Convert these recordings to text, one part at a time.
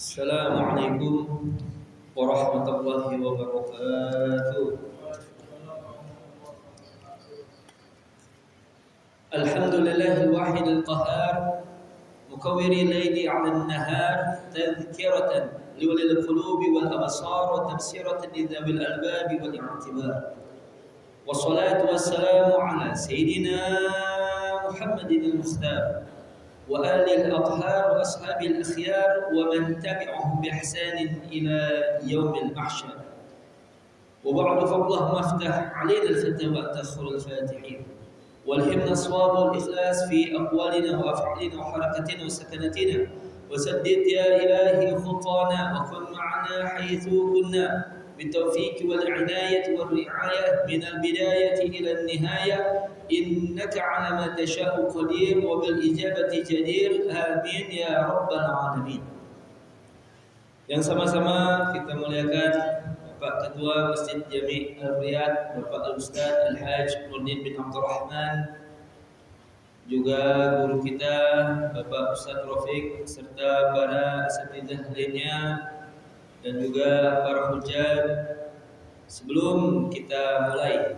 Assalamualaikum warahmatullahi wabarakatuh. Alhamdulillahil wahidil qahhar mukawwiril laili 'alan nahar tadhkiratan liulil qulubi wal absar wa tafsiratan lidzawil albabi wal i'tibar. Wassalatu wassalamu ala sayyidina Muhammadin al-Mukhtar wa alihi al-athhar wa ashabil akhyar wa man tabi'ahum bi ihsanin ila yaumil mahsyar. Wa ba'du fa Allahumma aftah 'alaina al-fatawa wa takhir al-fatihin. والهمنا الصواب والإخلاص في أقوالنا وأفعالنا وحركتنا وسكنتنا وسدد يا إلهي خطانا وكن معنا حيث كنا بالتوفيق والعناية والرعاية من البداية إلى النهاية إنك على ما تشاء قدير وبالإجابة جدير آمين يا رب العالمين. Yang sama-sama kita muliakan Bapak Ketua Masjid Jami' Al-Riyad, Bapak Al-Ustaz Al-Hajj Nurdin bin Abdurrahman, juga guru kita Bapak Ustaz Rafiq, serta para asatidzah lainnya, dan juga para hujjah. Sebelum kita mulai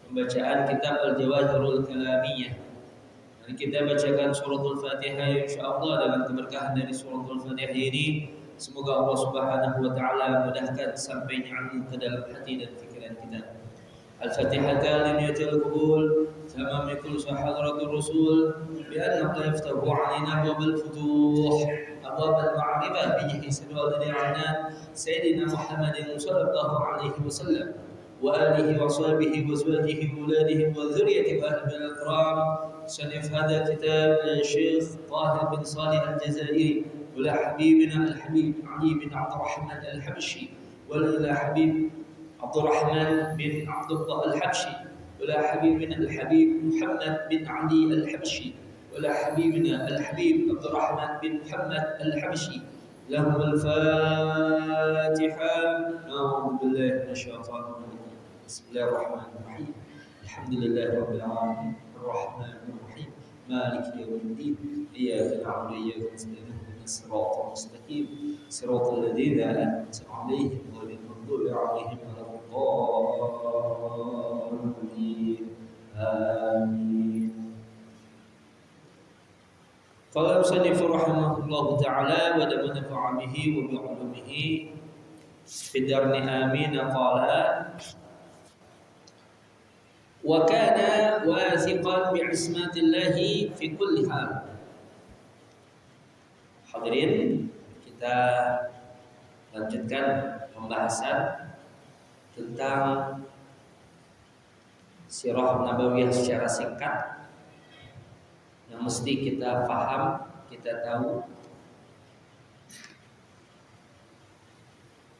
pembacaan kitab Al-Jawahirul Kalamiyah, dan kita bacakan suratul Fatihah insyaallah dengan keberkahan dari suratul Fatihah ini. Semoga Allah Subhanahu wa taala mudahkan sampainya ilmu ke dalam hati dan pikiran kita. Al-Fatihah liniyatil qabul tamam yakul saharatul rasul bi anna Allah yaftahu alaina wa bil futuh abwab al-ma'rifah bi sayyidina sayyidina Muhammadin sallallahu alaihi wasallam wa alihi wa sahbihi wa azwajihi wa auladihi wa dhurriyyatihi wa ahli al-kiram. Sanif hadha kitab Syekh Tahir bin Salih Al-Jazairi ولا حبيبنا الحبيب علي بن عبد الرحمن الحبشي ولا حبيب عبد الرحمن بن عبد الله الحبشي ولا حبيبنا الحبيب محمد بن علي الحبشي ولا حبيبنا الحبيب عبد الرحمن بن محمد الحبشي. لهم الفاتحة. أعوذ بالله من الشيطان الرجيم. بسم الله الرحمن الرحيم. الحمد لله رب العالمين الرحمن الرحيم مالك يوم الدين إياك نعبد وإياك نستعين الصراط المستقيم صراط الذين أنعمت عليهم غير المغضوب عليهم ولا الضالين آمين. قال المصنف رحمه الله تعالى ونفع به وبعلومه في الدار آمين. قال وكان واثقا بعصمة الله في كل حال. Hadirin, kita lanjutkan pembahasan tentang sirah nabawiyah secara singkat yang mesti kita paham, kita tahu.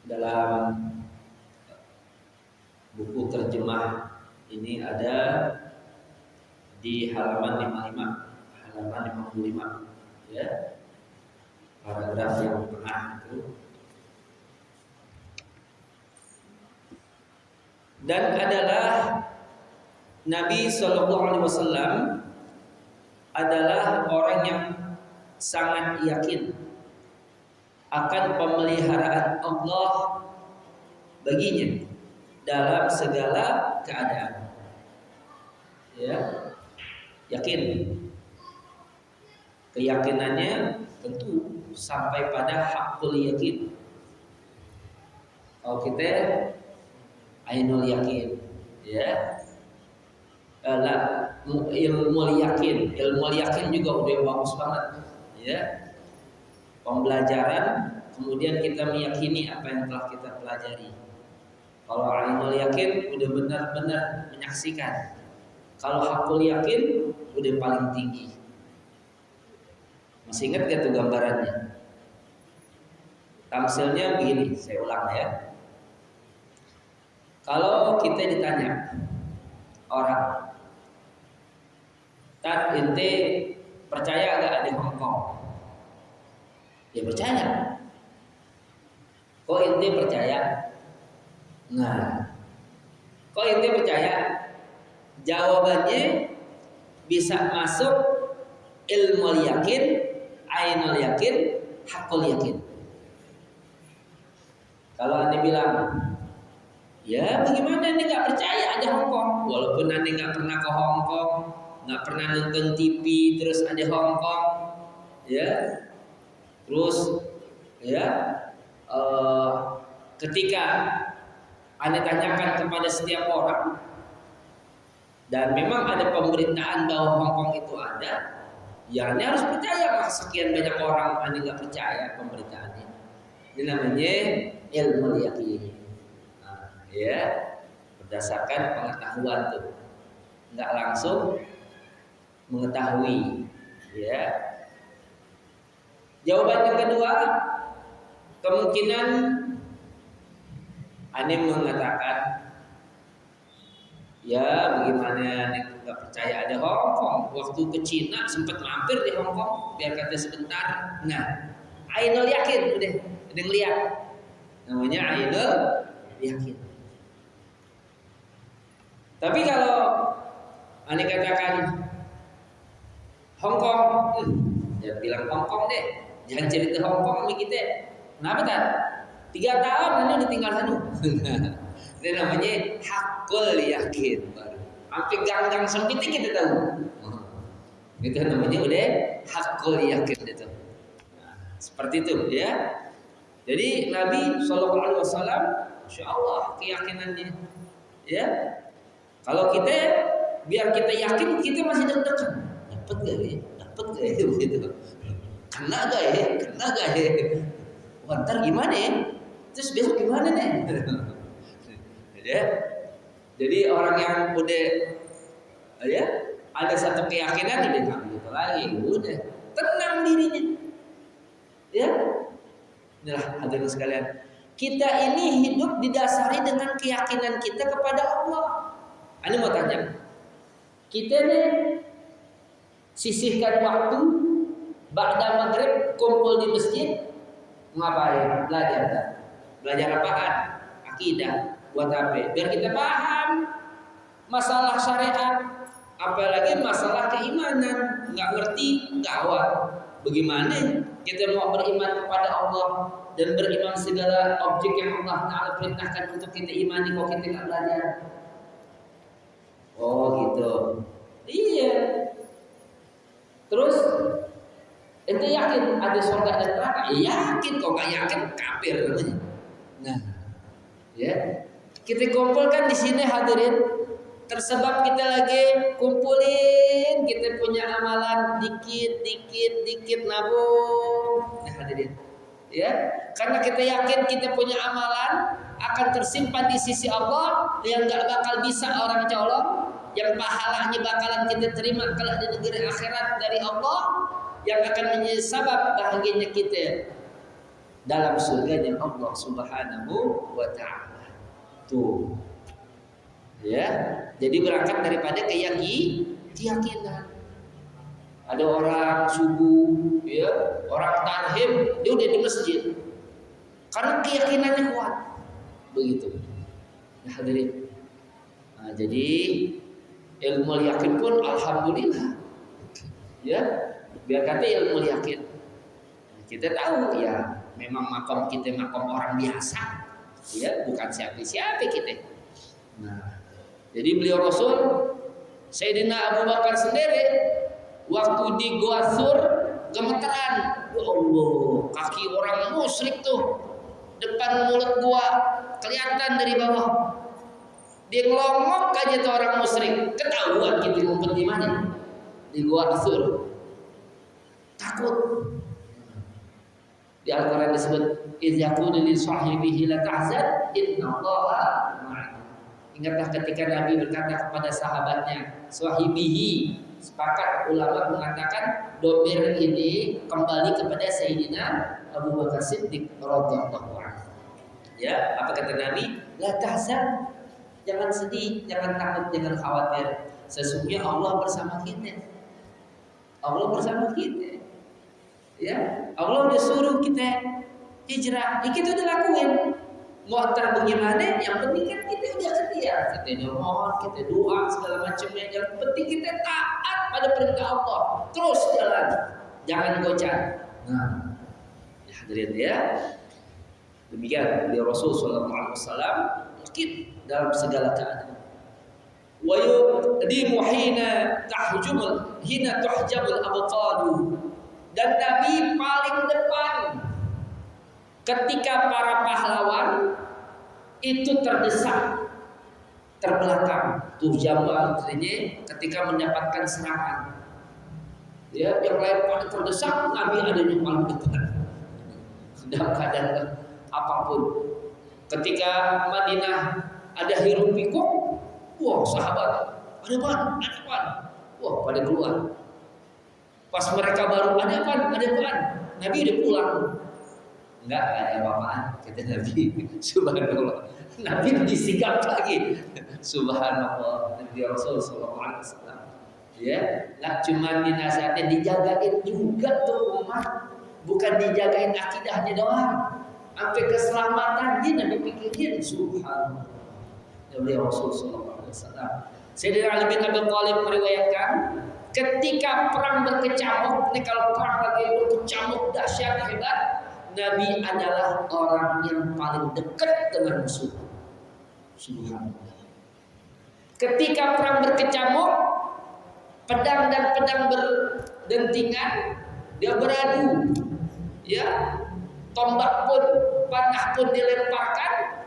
Dalam buku terjemah ini ada di halaman 55 ya. Paragraf yang tengah itu. Dan adalah Nabi SAW adalah orang yang sangat yakin akan pemeliharaan Allah baginya dalam segala keadaan. Ya, yakin. Keyakinannya tentu sampai pada hakul yakin. Kalau kita ainul yakin, ya, ilmu yakin juga udah bagus banget, ya. Pembelajaran, kemudian kita meyakini apa yang telah kita pelajari. Kalau ainul yakin udah benar-benar menyaksikan. Kalau hakul yakin udah paling tinggi. Masih ingat gak tuh gambarannya? Tamsilnya begini, saya ulang ya. Kalau kita ditanya orang, "Tat, ente percaya gak ada Hongkong?" Ya percaya. Kok ente percaya? Nah, kok ente percaya? Jawabannya bisa masuk ilmu yakin, ainul yakin, hakul yakin. Kalau Anda bilang, ya bagaimana Anda nggak percaya ada Hong Kong? Walaupun Anda nggak pernah ke Hong Kong, nggak pernah nonton TV, terus ada Hong Kong, ya, terus, ya, ketika Anda tanyakan kepada setiap orang, dan memang ada pemberitaan bahwa Hong Kong itu ada, ya Anda harus percaya. Lah sekian banyak orang Anda nggak percaya pemberitaannya. Ini namanya ilmu yakin. Nah, ya, berdasarkan pengetahuan tuh, nggak langsung mengetahui. Ya. Jawaban yang kedua, kemungkinan Anda mengatakan, ya bagaimana Anda nggak percaya ada Hong Kong? Waktu ke Cina sempat mampir di Hong Kong, biar kata sebentar. Nah, ainul yakin udah ngeliat, namanya ainul yakin. Tapi kalau Anda katakan Hong Kong, jangan bilang Hong Kong deh, jangan cerita Hong Kong sama kita. Kenapa tak? 3 tahun Anda udah tinggal sana. Itu namanya hakul yakin. Sampai gang-gang sempit kita tahu. Itu namanya udah hakul yakin itu. Nah, seperti itu ya. Jadi Nabi Shallallahu Alaihi Wasallam, Insya Allah keyakinannya, ya. Kalau kita, biar kita yakin, kita masih deg-degan. Dapat gak ya? Dapat gak ya? Begitu. Kena gak ya? Wah, ntar gimana ya? Terus besok gimana nih? Ya. Jadi orang yang udah, ya, ada satu keyakinan, udah nggak begitu lagi, udah tenang dirinya. Ya. Inilah hadirin sekalian, kita ini hidup didasari dengan keyakinan kita kepada Allah. Anda mau tanya, kita nih sisihkan waktu ba'da maghrib kumpul di masjid, ngapain? Belajar apaan? Akidah. Buat apa? Biar kita paham masalah syariat, apalagi masalah keimanan. Nggak ngerti, gawat. Bagaimana kita mau beriman kepada Allah dan beriman segala objek yang Allah Ta'ala perintahkan untuk kita imani kalau kita nggak belajar? Oh gitu. Iya. Terus ente yakin ada surga dan neraka? Yakin, kok nggak yakin kafir namanya. Nah, ya, kita kumpulkan di sini hadirin. Tersebab kita lagi kumpulin, kita punya amalan dikit nabung. Nah, hadirin, ya, karena kita yakin kita punya amalan akan tersimpan di sisi Allah yang nggak bakal bisa orang colong, yang pahalanya bakalan kita terima kelak di negeri akhirat dari Allah, yang akan menjadi sebab bahagianya kita dalam surganya Allah Subhanahu wa Ta'ala. Tuh. Ya, jadi berangkat daripada keyakinan. Ada orang subuh, ya, orang tarhim, dia udah di masjid karena keyakinannya kuat. Begitu. Nah, hadirin. Nah, jadi ilmu yakin pun alhamdulillah. Ya, biar kata ilmu yakin. Kita tahu ya, memang makom kita makom orang biasa. Ya, bukan siapa-siapa kita. Nah, jadi beliau Rasul Sayyidina Abu Bakar sendiri waktu di Gua Thur gemeteran. Ya Allah, kaki orang musyrik tuh depan mulut gua kelihatan dari bawah. Dia ngelongok aja tuh orang musyrik, ketahuan kita ngumpet di mana? Di Gua Thur. Takut. Di Al-Quran disebut idz yaqulu li sahibihi la tahzan innallaha ma'ana. Ingatlah ketika Nabi berkata kepada sahabatnya, sahibihi. Sepakat ulama mengatakan domir ini kembali kepada Sayyidina Abu Bakar Siddiq radhiyallahu anhu. Ya, apa kata Nabi? La tahzan. Jangan sedih, jangan takut, jangan khawatir. Sesungguhnya Allah bersama kita. Allah bersama kita. Ya, Allah udah suruh kita hijrah. Kita udah lakuin. Mau ntar bagaimana? Yang penting kan kita udah setia. Kita mohon, kita doa segala macamnya. Yang penting kita taat pada perintah Allah. Terus jalan, jangan goncang. Nah, hadirin ya. Demikian beliau Rasul sallallahu alaihi wasallam yakin dalam segala keadaan. Wa yuqdimu hina tuhjabul abtalu. Dan Nabi paling depan ketika para pahlawan itu terdesak, terbelakang. Tuhjabul artinya ketika mendapatkan serangan. Ya, yang lain paling terdesak, Nabi adanya paling depan. Dalam keadaan apapun. Ketika Madinah ada hiruk pikuk, wah sahabat, ada apaan? Wah pada keluar. Pas mereka baru ada apaan? Nabi udah pulang. Enggak ada apa-apaan, kata Nabi. Subhanallah. Nabi disikap lagi. Subhanallah. Nabi Rasul sallallahu alaihi wasallam. Ya, enggak cuma dinasihatin, dijagain juga tuh umat. Bukan dijagain akidahnya doang. Sampai keselamatannya Nabi pikirin. Subhanallah. Nabi Rasul sallallahu alaihi wasallam. Sayyidina Ali bin Abi Thalib meriwayatkan, ketika perang berkecamuk, ini kalau perang lagi berkecamuk dahsyat hebat, Nabi adalah orang yang paling dekat dengan musuh. Subhanallah. Ketika perang berkecamuk, pedang dan pedang berdentingan, dia beradu. Ya, tombak pun, panah pun dilemparkan.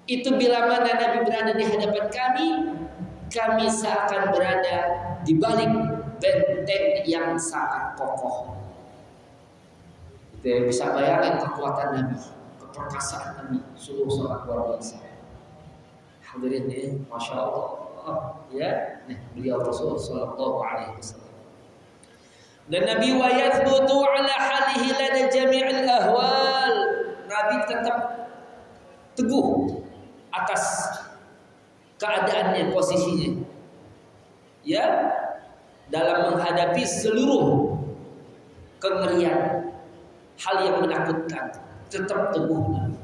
Itu bila mana Nabi berada di hadapan kami seakan berada di balik benteng yang sangat kokoh. Kita bisa bayangkan kekuatan Nabi, keperkasaan Nabi, sungguh sangat luar biasa. Hadirin ini, masya Allah, ya, beliau Rasul sallallahu alaihi wasallam. Dan Nabi wa yathbutu ala halihi lada jami'il ahwal. Nabi tetap teguh atas keadaannya, posisinya, ya, dalam menghadapi seluruh kengerian, hal yang menakutkan, tetap teguh Nabi.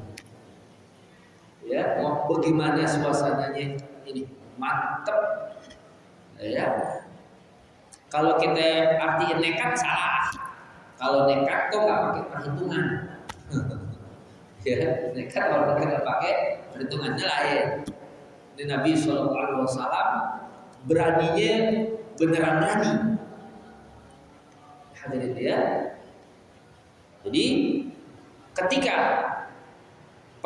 Ya, mau bagaimana suasananya ini mantap, ya. Kalau kita artiin nekat salah. Kalau nekat kok nggak pakai perhitungan. Ya, nekat kalau kita pakai perhitungannya lain. Dan Nabi SAW beraninya beneran berani. Hadirin ya. Jadi ketika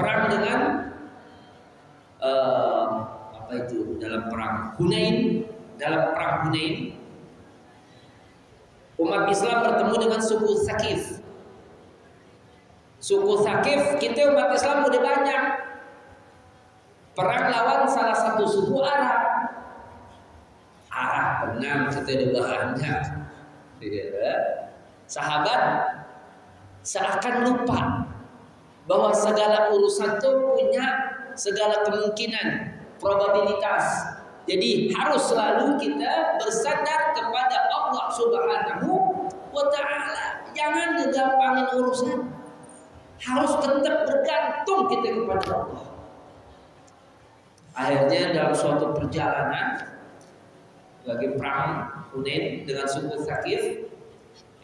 perang dengan dalam perang Hunain, umat Islam bertemu dengan suku Tsaqif. Suku Tsaqif, kita umat Islam udah banyak. Perang lawan salah satu suku Arab. Benar, kita udah banyak. Ya. Sahabat seakan lupa bahwa segala urusan itu punya segala kemungkinan, probabilitas. Jadi harus selalu kita bersandar kepada Allah Subhanahu wa ta'ala. Jangan digampangin urusan. Harus tetap bergantung kita kepada Allah. Akhirnya dalam suatu perjalanan lagi perang Hunain dengan suku Tsaqif,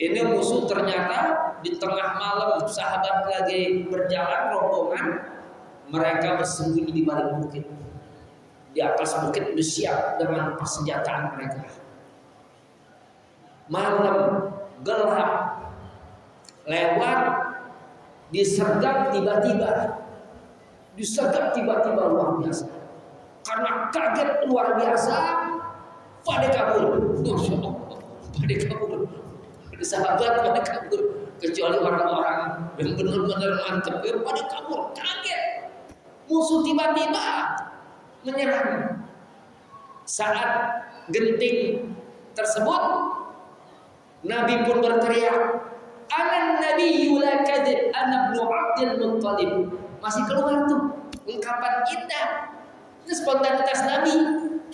ini musuh ternyata di tengah malam sahabat lagi berjalan rombongan, mereka bersembunyi di balik bukit. Di atas bukit bersiap dengan persenjataan mereka. Malam gelap, lewat, disergap tiba-tiba luar biasa. Karena kaget luar biasa, pada kabur. Masya Allah, pada kabur. Ada sahabat pada kabur, kecuali orang-orang yang benar-benar mantap, pada kabur, kaget. Musuh tiba-tiba menyerang. Saat genting tersebut, Nabi pun berteriak, "Anan nabiyyu la kadzib, ana ibnu Abdul Muttalib." Masih keluar tuh ungkapan indah. Itu spontanitas Nabi.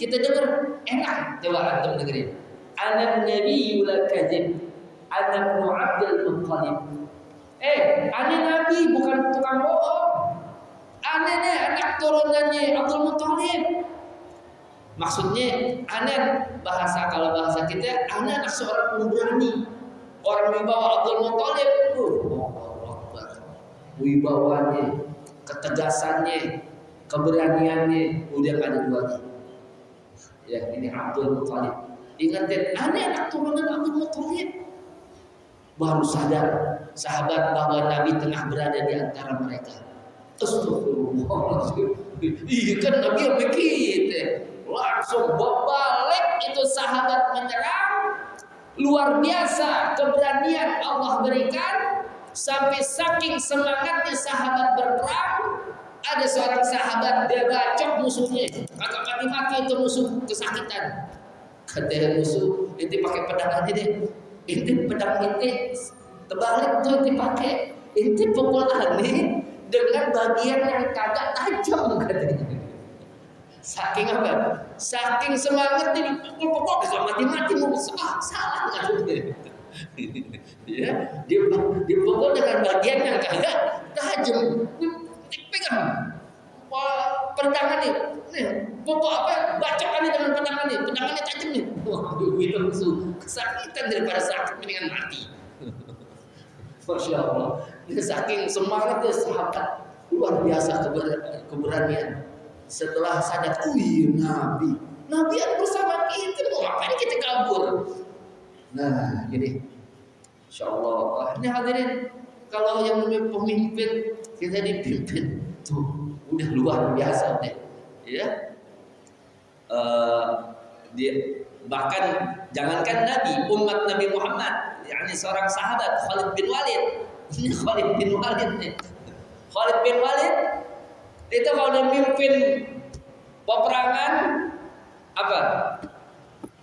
Kita dengar enak. Coba antum dengerin. "Anan nabiyyu la kadzib, ana ibnu Abdul Muttalib." Ane Nabi bukan tukang bohong. Ane nih anak turunannya Abdul Muttalib. Maksudnya ane kalau bahasa kita, ane anak seorang pemberani. Orang dibawa Abdul Muttalib. wibawanya, ketegasannya, keberaniannya, udah gak ada duanya. Ya, ini Abdul Muthalib. Ingatin, anak turunan Abdul Muthalib. Baru sadar sahabat bahwa Nabi tengah berada di antara mereka. Astagfirullahaladzim. Iya kan Nabi yang begitu. Langsung balik itu sahabat menyerang. Luar biasa keberanian Allah berikan. Sampai saking semangatnya sahabat berperang, ada seorang sahabat dia bacok musuhnya, agak mati-mati itu musuh kesakitan. Kata musuh, inti pakai pedang aja deh, inti pedang inti terbalik tuh inti pakai, inti pukul aneh dengan bagian yang kagak tajam katanya. Saking apa? Saking semangat dia pukul mati-mati mau salah nggak? Ya, dipukul dengan bagian yang kagak tajam, dipegang pedangan nih, pukul apa? Bacokannya dengan pedangannya tajam nih. Waduh, itu musuh kesakitan daripada sakit mendingan mati. Masya Allah, saking semangatnya sahabat luar biasa keberanian. Setelah sadar, Nabi yang bersama kita, ngapain kita kabur? Nah, gini, Insya Allah. Ini hadirin, kalau yang pemimpin kita dipimpin, tuh udah luar biasa deh, ya. Bahkan jangankan Nabi, umat Nabi Muhammad, yakni seorang sahabat Khalid bin Walid. Ini Khalid bin Walid nih. Khalid bin Walid itu kalau dia mimpin peperangan apa?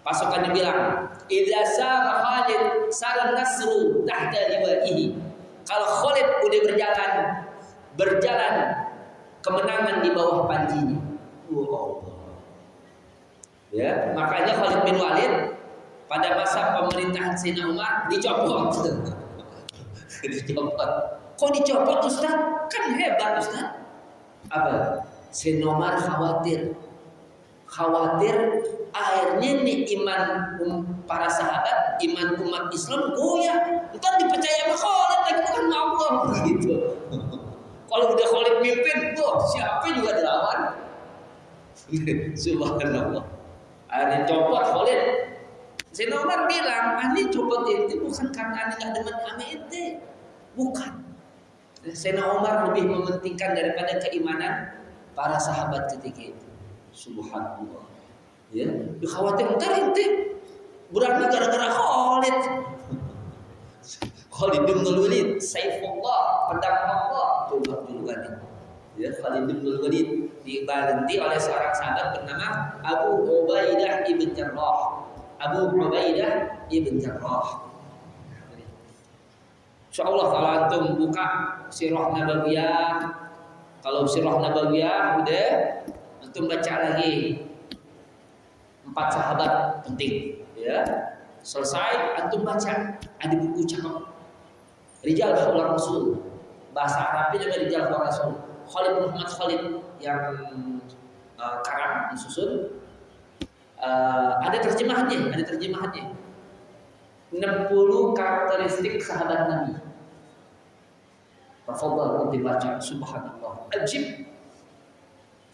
Pasukannya bilang, "Idza sara Khalid sara nasru tahta liwa'ihi." Kalau Khalid udah berjalan kemenangan di bawah panjinya. Ya, makanya Khalid bin Walid pada masa pemerintahan Sayyidina Umar dicopot. Dicopot. Kok dicopot Ustaz? Kan hebat Ustaz. Apa? Sayyidina Umar khawatir akhirnya nih iman para sahabat, iman umat Islam goyah. Entar dipercaya sama Khalid lagi bukan Allah gitu. Kalau udah Khalid mimpin, siapa juga dilawan. Subhanallah. Akhirnya copot Khalid. Sayyidina Umar bilang, "Ani copot itu bukan karena ani enggak demen sama ente." Bukan. Sayyidina Umar lebih mementingkan daripada keimanan para sahabat ketika itu. Subhanallah. Ya, khawatir entar ente berani gara-gara Khalid. Khalid bin Walid, Saifullah, pedang Allah, coba julukannya. Ya, Khalid bin Walid dibantu oleh seorang sahabat bernama Abu Ubaidah ibn Jarrah. Insyaallah kalau antum buka Sirah Nabawiyah, kalau Sirah Nabawiyah udah antum baca lagi 4 sahabat penting, ya. Selesai antum baca, ada buku cakep Rijal Haula Rasul, bahasa Arabnya namanya Rijal Haula Rasul. Khalid Muhammad Khalid yang karang disusun. Ada terjemahannya. 60 karakteristik sahabat Nabi. Tafadhal untuk dibaca. Subhanallah. Ajib.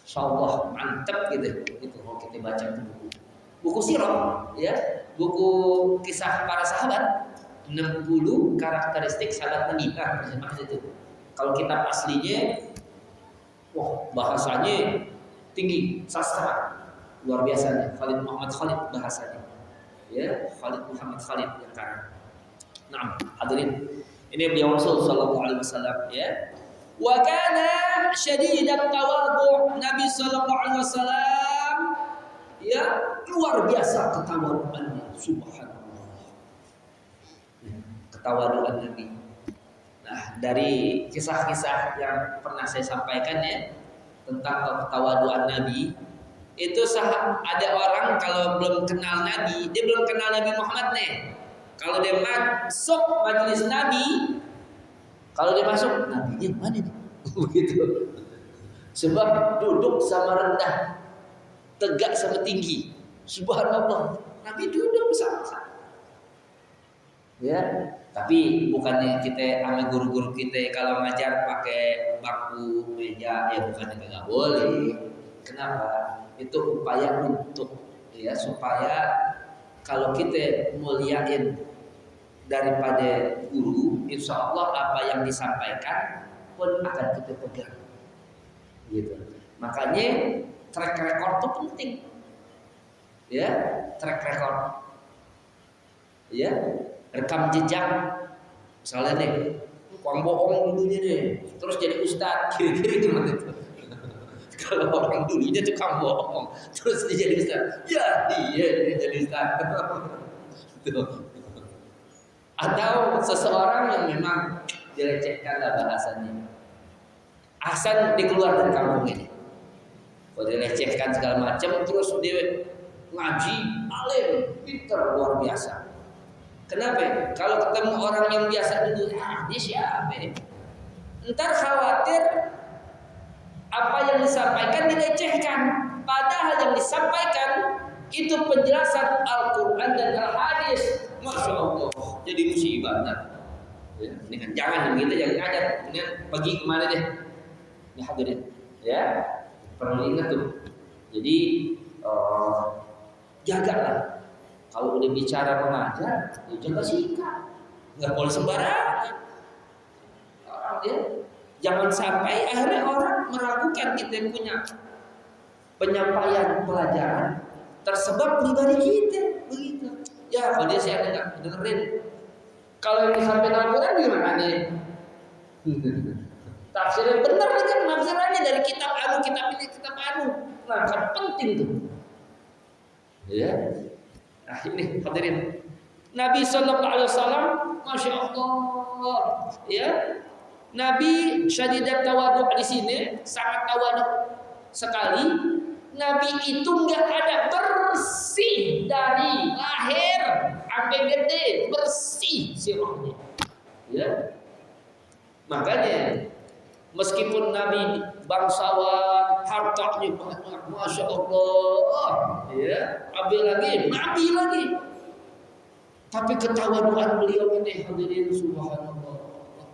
Insyaallah mantap gitu. Itu kalau kita baca itu buku sirah, ya. Buku kisah para sahabat. 60 karakteristik sahabat Nabi. Terjemahan itu. Kalau kitab aslinya, wah bahasanya tinggi, sastra luar biasa. Khalid Muhammad Khalid bahasanya, ya. Khalid Muhammad Khalid yang karang. Nah, hadirin, ini beliau Rasul sallallahu alaihi wasallam, ya. Wa kana syadidat tawadhu, Nabi sallallahu alaihi wasallam, ya, luar biasa ketawaduannya. Subhanallah. Ketawaduan Nabi. Nah, dari kisah-kisah yang pernah saya sampaikan, ya, tentang ketawaduan Nabi, itu ada orang kalau belum kenal Nabi, dia belum kenal Nabi Muhammad nih. Kalau dia masuk majelis Nabi, kalau dia masuk, Nabinya mana nih? Begitu. Sebab duduk sama rendah, tegak sama tinggi. Subhanallah. Nabi duduk bersama-sama. Ya, Tapi bukannya kita sama guru-guru kita kalau ngajar pakai baku meja, ya bukannya nggak boleh. Kenapa? Itu upaya untuk ya supaya kalau kita muliain daripada guru, insya Allah apa yang disampaikan pun akan kita pegang. Gitu. Makanya track record itu penting. Ya, track record. Ya, rekam jejak. Misalnya nih, tukang bohong dulunya deh, terus jadi ustadz, kira-kira gimana itu? Kalau orang dulunya tukang bohong, terus dia jadi ustadz, ya dia jadi ustadz. Atau seseorang yang memang dilecehkan lah bahasanya, Hasan dikeluar dari kampung ini, kalau dilecehkan segala macam, terus dia ngaji, alim, pintar luar biasa. Kenapa? Kalau ketemu orang yang biasa dulu, dia siapa? Ntar khawatir apa yang disampaikan dilecehkan. Padahal yang disampaikan itu penjelasan Al-Quran dan Al-Hadis. Masya Allah, jadi musibah. Ya, ini kan jangan begitu, jangan ngajar. Kemudian pergi kemana deh? Ya hadirin, ya perlu ingat tuh. Jadi jagalah. Kalau udah bicara mengajar, ya jaga sikap, nggak boleh sembarangan. Orang ya, jangan sampai akhirnya orang meragukan kita punya penyampaian pelajaran tersebab pribadi kita begitu. Ya kalau dia saya nggak dengerin, kalau yang disampaikan Al-Quran gimana nih? Tafsirnya benar kan penafsirannya dari kitab ini kitab anu. Nah kan penting tuh. Ya. Nah ini hadirin, Nabi Sallallahu Alaihi Wasallam, masya Allah, ya, Nabi syadidat tawaduk di sini, sangat tawaduk sekali. Nabi itu nggak ada bersih dari lahir sampai gede, bersih sirahnya, ya. Makanya meskipun Nabi bangsawan, hartanya banyak, masya Allah, ya, Nabi lagi, tapi ketawaduan beliau ini hadirin subhanallah,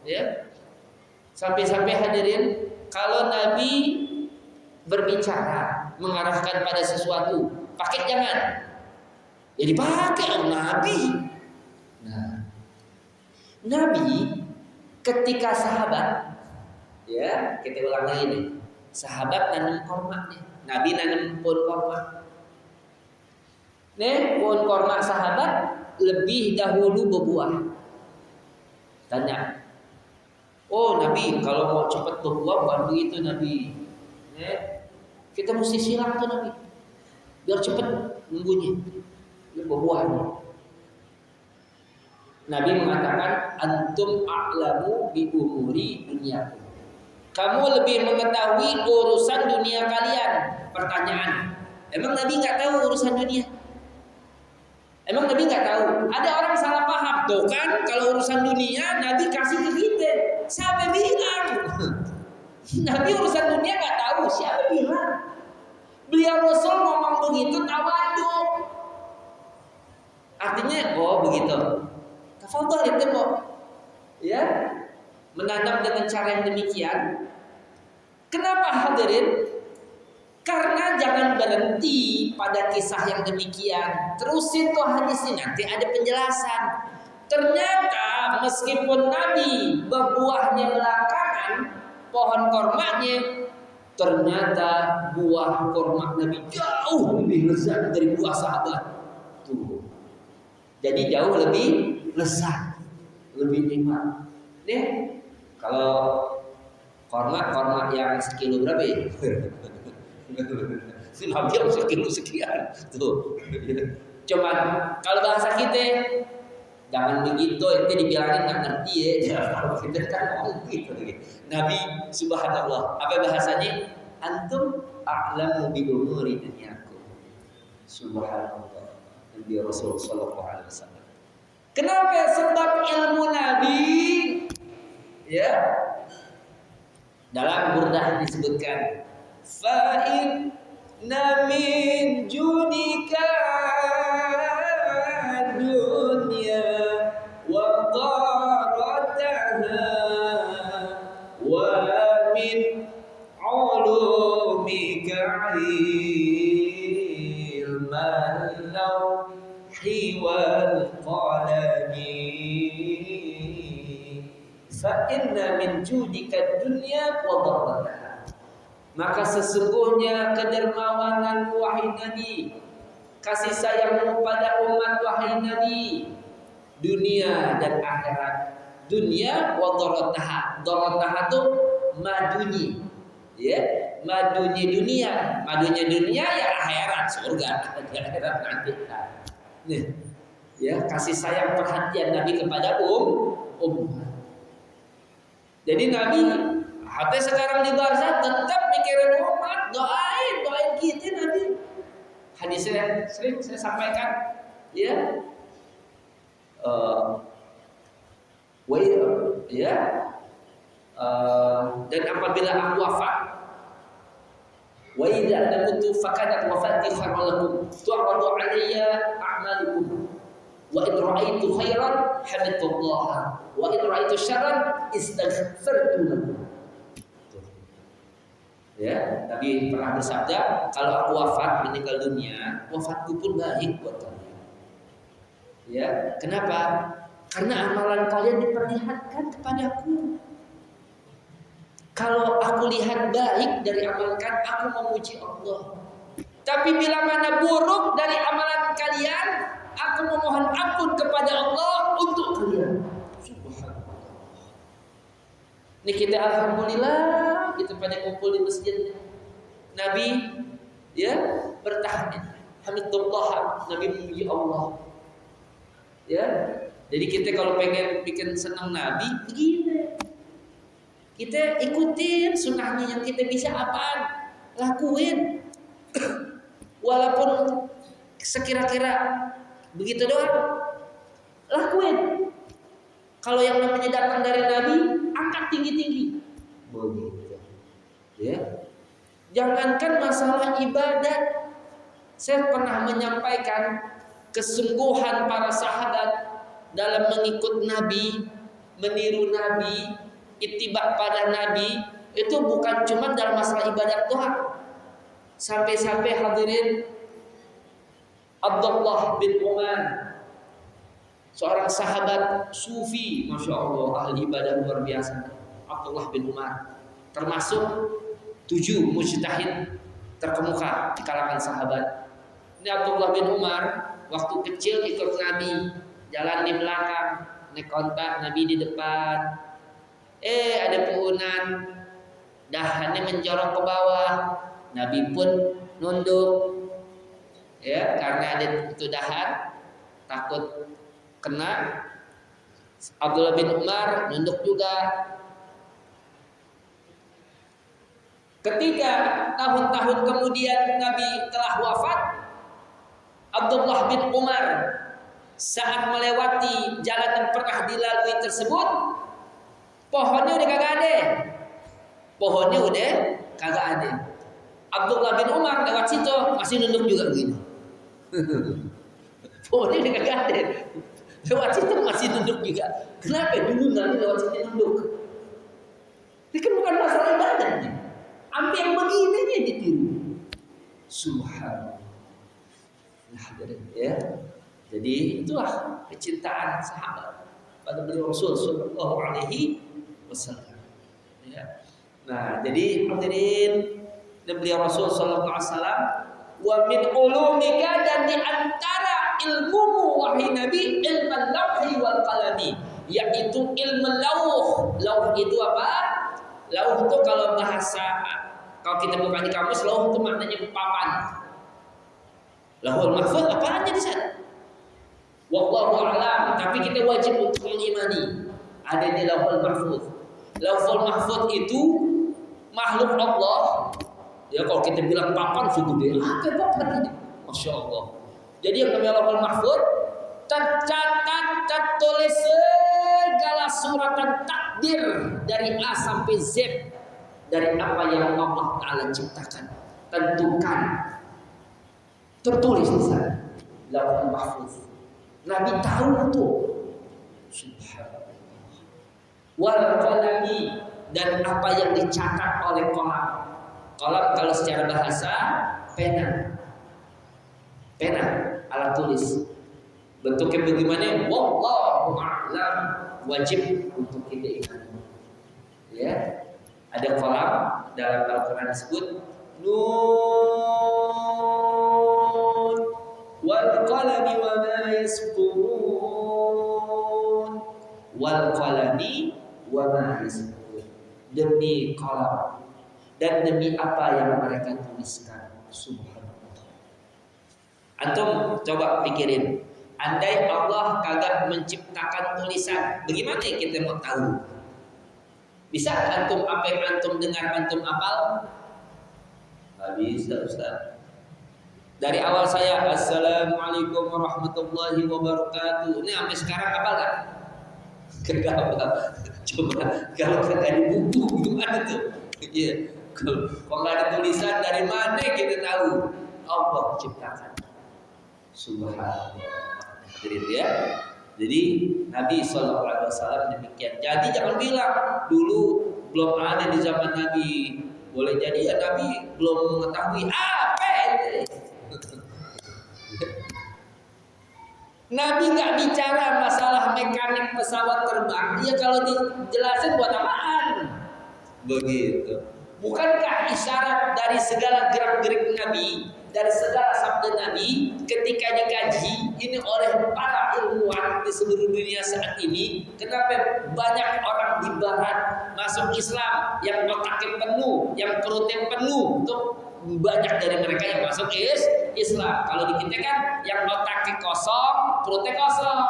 ya, sampai hadirin kalau Nabi berbicara mengarahkan pada sesuatu, pakai jangan, jadi pakai Nabi. Nah, Nabi ketika sahabat, ya, kita ulang lagi nih. Sahabat nanam korma nih. Nabi nanam pohon korma. Nih, pohon korma sahabat lebih dahulu berbuah. Tanya. Oh, Nabi, kalau mau cepat berbuah bukan begitu, Nabi. Nih, kita mesti silang tuh Nabi. Biar cepat nunggunya. Biar berbuahnya. Nabi mengatakan antum a'lamu bi umuri dunyakum. Kamu lebih mengetahui urusan dunia kalian. Pertanyaan, emang Nabi nggak tahu urusan dunia? Emang Nabi nggak tahu? Ada orang salah paham. Tuh kan, kalau urusan dunia Nabi kasih ke kita. Siapa bilang? Nabi urusan dunia nggak tahu. Siapa bilang? Beliau Rasul ngomong begitu tawaduk. Artinya, oh begitu. Tafadhol itu kok. Ya. Menanam dengan cara yang demikian. Kenapa hadirin? Karena jangan berhenti pada kisah yang demikian. Terusin tuh hadis ini, nanti ada penjelasan. Ternyata meskipun Nabi berbuahnya belakangan, pohon kormanya, ternyata buah korma Nabi jauh lebih lezat dari buah sahabat. Tuh. Jadi jauh lebih lezat, lebih nikmat. Nih, kalau korma yang sekilo berapa ya? Nabi yang sekilo sekian. Tuh. Cuman kalau bahasa kita jangan begitu, itu dibilangin nggak ngerti ya. Kalau kita kan ngomong gitu. Nabi subhanallah, apa bahasanya? Antum a'lamu bi umuri dunyakum. Subhanallah. Nabi Rasul sallallahu alaihi wasallam. Kenapa? Sebab ilmu Nabi, ya, dalam burdah disebutkan fa'in namin junika dunya wa ilman lawhi wal qalami fa inna min judika dunya wa dharrataha. Maka sesungguhnya kedermawanan wahai Nabi, kasih sayangmu pada umat wahai Nabi, dunia dan akhirat. Dunia wa dharrataha. Dharrataha itu maduni. Ya, madunya dunia. Madunya dunia ya akhirat, surga di akhirat nanti. Nih. Ya, kasih sayang perhatian Nabi kepada umat. Jadi Nabi hati sekarang di barzah tetap mikirin umat, doain kita Nabi. Hadisnya sering saya sampaikan, ya. Dan apabila aku wafat, wa idza lamutu fakanat wafati khairan lakum tu'radu alayya a'malukum wa in ra'aitu khairan hamidullah wa in ra'aitu syarran istaghfartu lakum. Ya, Nabi pernah bersabda, kalau aku wafat meninggal dunia, wafatku pun baik buat kalian. Ya, kenapa? Karena amalan kalian diperlihatkan kepadaku. Kalau aku lihat baik dari amalan kalian, aku memuji Allah. Tapi bila mana buruk dari amalan kalian, aku memohon ampun kepada Allah untuk kalian. Subhanallah. Ini kita alhamdulillah kita pada kumpul di masjid. Nabi ya bertahan. Hamdulillah, Nabi memuji Allah. Ya. Jadi kita kalau pengen bikin senang Nabi, begini. Kita ikutin sunnahnya, yang kita bisa apaan, lakuin. Walaupun sekira-kira begitu doang, lakuin. Kalau yang namanya datang dari Nabi, angkat tinggi-tinggi. Begitu. Ya. Jangankan masalah ibadat, saya pernah menyampaikan kesungguhan para sahabat dalam mengikut Nabi, meniru Nabi, ittiba pada Nabi, itu bukan cuma dalam masalah ibadat doang. Sampai-sampai hadirin, Abdullah bin Umar, seorang sahabat sufi, masya Allah, ahli ibadah luar biasa. Abdullah bin Umar termasuk 7 mujtahid terkemuka di kalangan sahabat. Ini Abdullah bin Umar waktu kecil ikut Nabi, jalan di belakang, naik kontak, Nabi di depan. Ada puhunan, dahannya menjorok ke bawah. Nabi pun nunduk, ya, karena ada itu dahan, takut kena. Abdullah bin Umar nunduk juga. Ketika tahun-tahun kemudian Nabi telah wafat, Abdullah bin Umar saat melewati jalan yang pernah dilalui tersebut, pohonnya udah kagak ada. Pohonnya udah kagak ada. Abdullah bin Umar lewat situ masih nunduk juga begini. Pohonnya udah kagak ada. Lewat situ masih nunduk juga. Kenapa dulu Nabi lewat situ nunduk? Ini kan bukan masalah ibadahnya. Sampai yang begini nih ditiru. Subhanallah. Nah, ya. Jadi itulah kecintaan sahabat pada beliau Rasul sallallahu alaihi wasallam. Ya. Nah, jadi hadirin, beliau Rasul sallallahu alaihi wasallam, wa min ulumika, dan di antara ilmumu wahai Nabi, ilmu lauhi wal qalami, yaitu ilmu lauh. Lauh itu apa? Lauh itu kalau bahasa, kalau kita buka di kamus, lauh itu maknanya papan. Lauhul mahfuz apaan di sana? Wallahu a'lam, tapi kita wajib untuk mengimani ada di Lauhul Mahfuz. Lauhul Mahfuz itu makhluk Allah. Ya, kalau kita bilang papan segede apa papan ini? Masya Allah. Jadi yang namanya Lauhul Mahfuz tercatat, tertulis segala suratan takdir dari A sampai Z, dari apa yang Allah Ta'ala ciptakan, tentukan, tertulis di sana Lauhul Mahfuz. Nabi tahu itu. Subhanallah. Wal qalami, dan apa yang dicatat oleh qalam. Qalam kalau secara bahasa pena. Pena, alat tulis. Bentuknya bagaimana? Wallahu a'lam. Wajib untuk kita ingat. Ya. Ada qalam dalam Al-Qur'an disebut Nun wal qalami wa ma yasqurun. Wal qalami wa ma yasqurun. Demi qalam dan demi apa yang mereka tuliskan. Subhanallah. Antum coba pikirin, andai Allah kagak menciptakan tulisan, bagaimana kita mau tahu? Bisa antum apa yang antum dengar antum hafal? Nggak bisa, Ustaz. Dari awal saya Assalamualaikum warahmatullahi wabarakatuh, ini sampai sekarang hafal nggak? Kagak hafal. Coba kalau kagak di buku gimana tuh? Iya. Kalau nggak ada tulisan, dari mana kita tahu? Allah ciptakan. Subhanallah. Hadirin ya. Jadi Nabi SAW demikian. Jadi jangan bilang dulu belum ada di zaman Nabi. Boleh jadi ya Nabi belum mengetahui apa itu. Nabi nggak bicara masalah mekanik pesawat terbang. Ya kalau dijelasin buat apaan? Begitu. Bukankah isyarat dari segala gerak-gerik Nabi, dari segala sabda Nabi ketika dikaji ini oleh para ilmuwan di seluruh dunia saat ini, kenapa banyak orang di barat masuk Islam yang otaknya penuh, yang perutnya penuh, untuk banyak dari mereka yang masuk Islam. Kalau di kita kan yang otaknya kosong, perutnya kosong.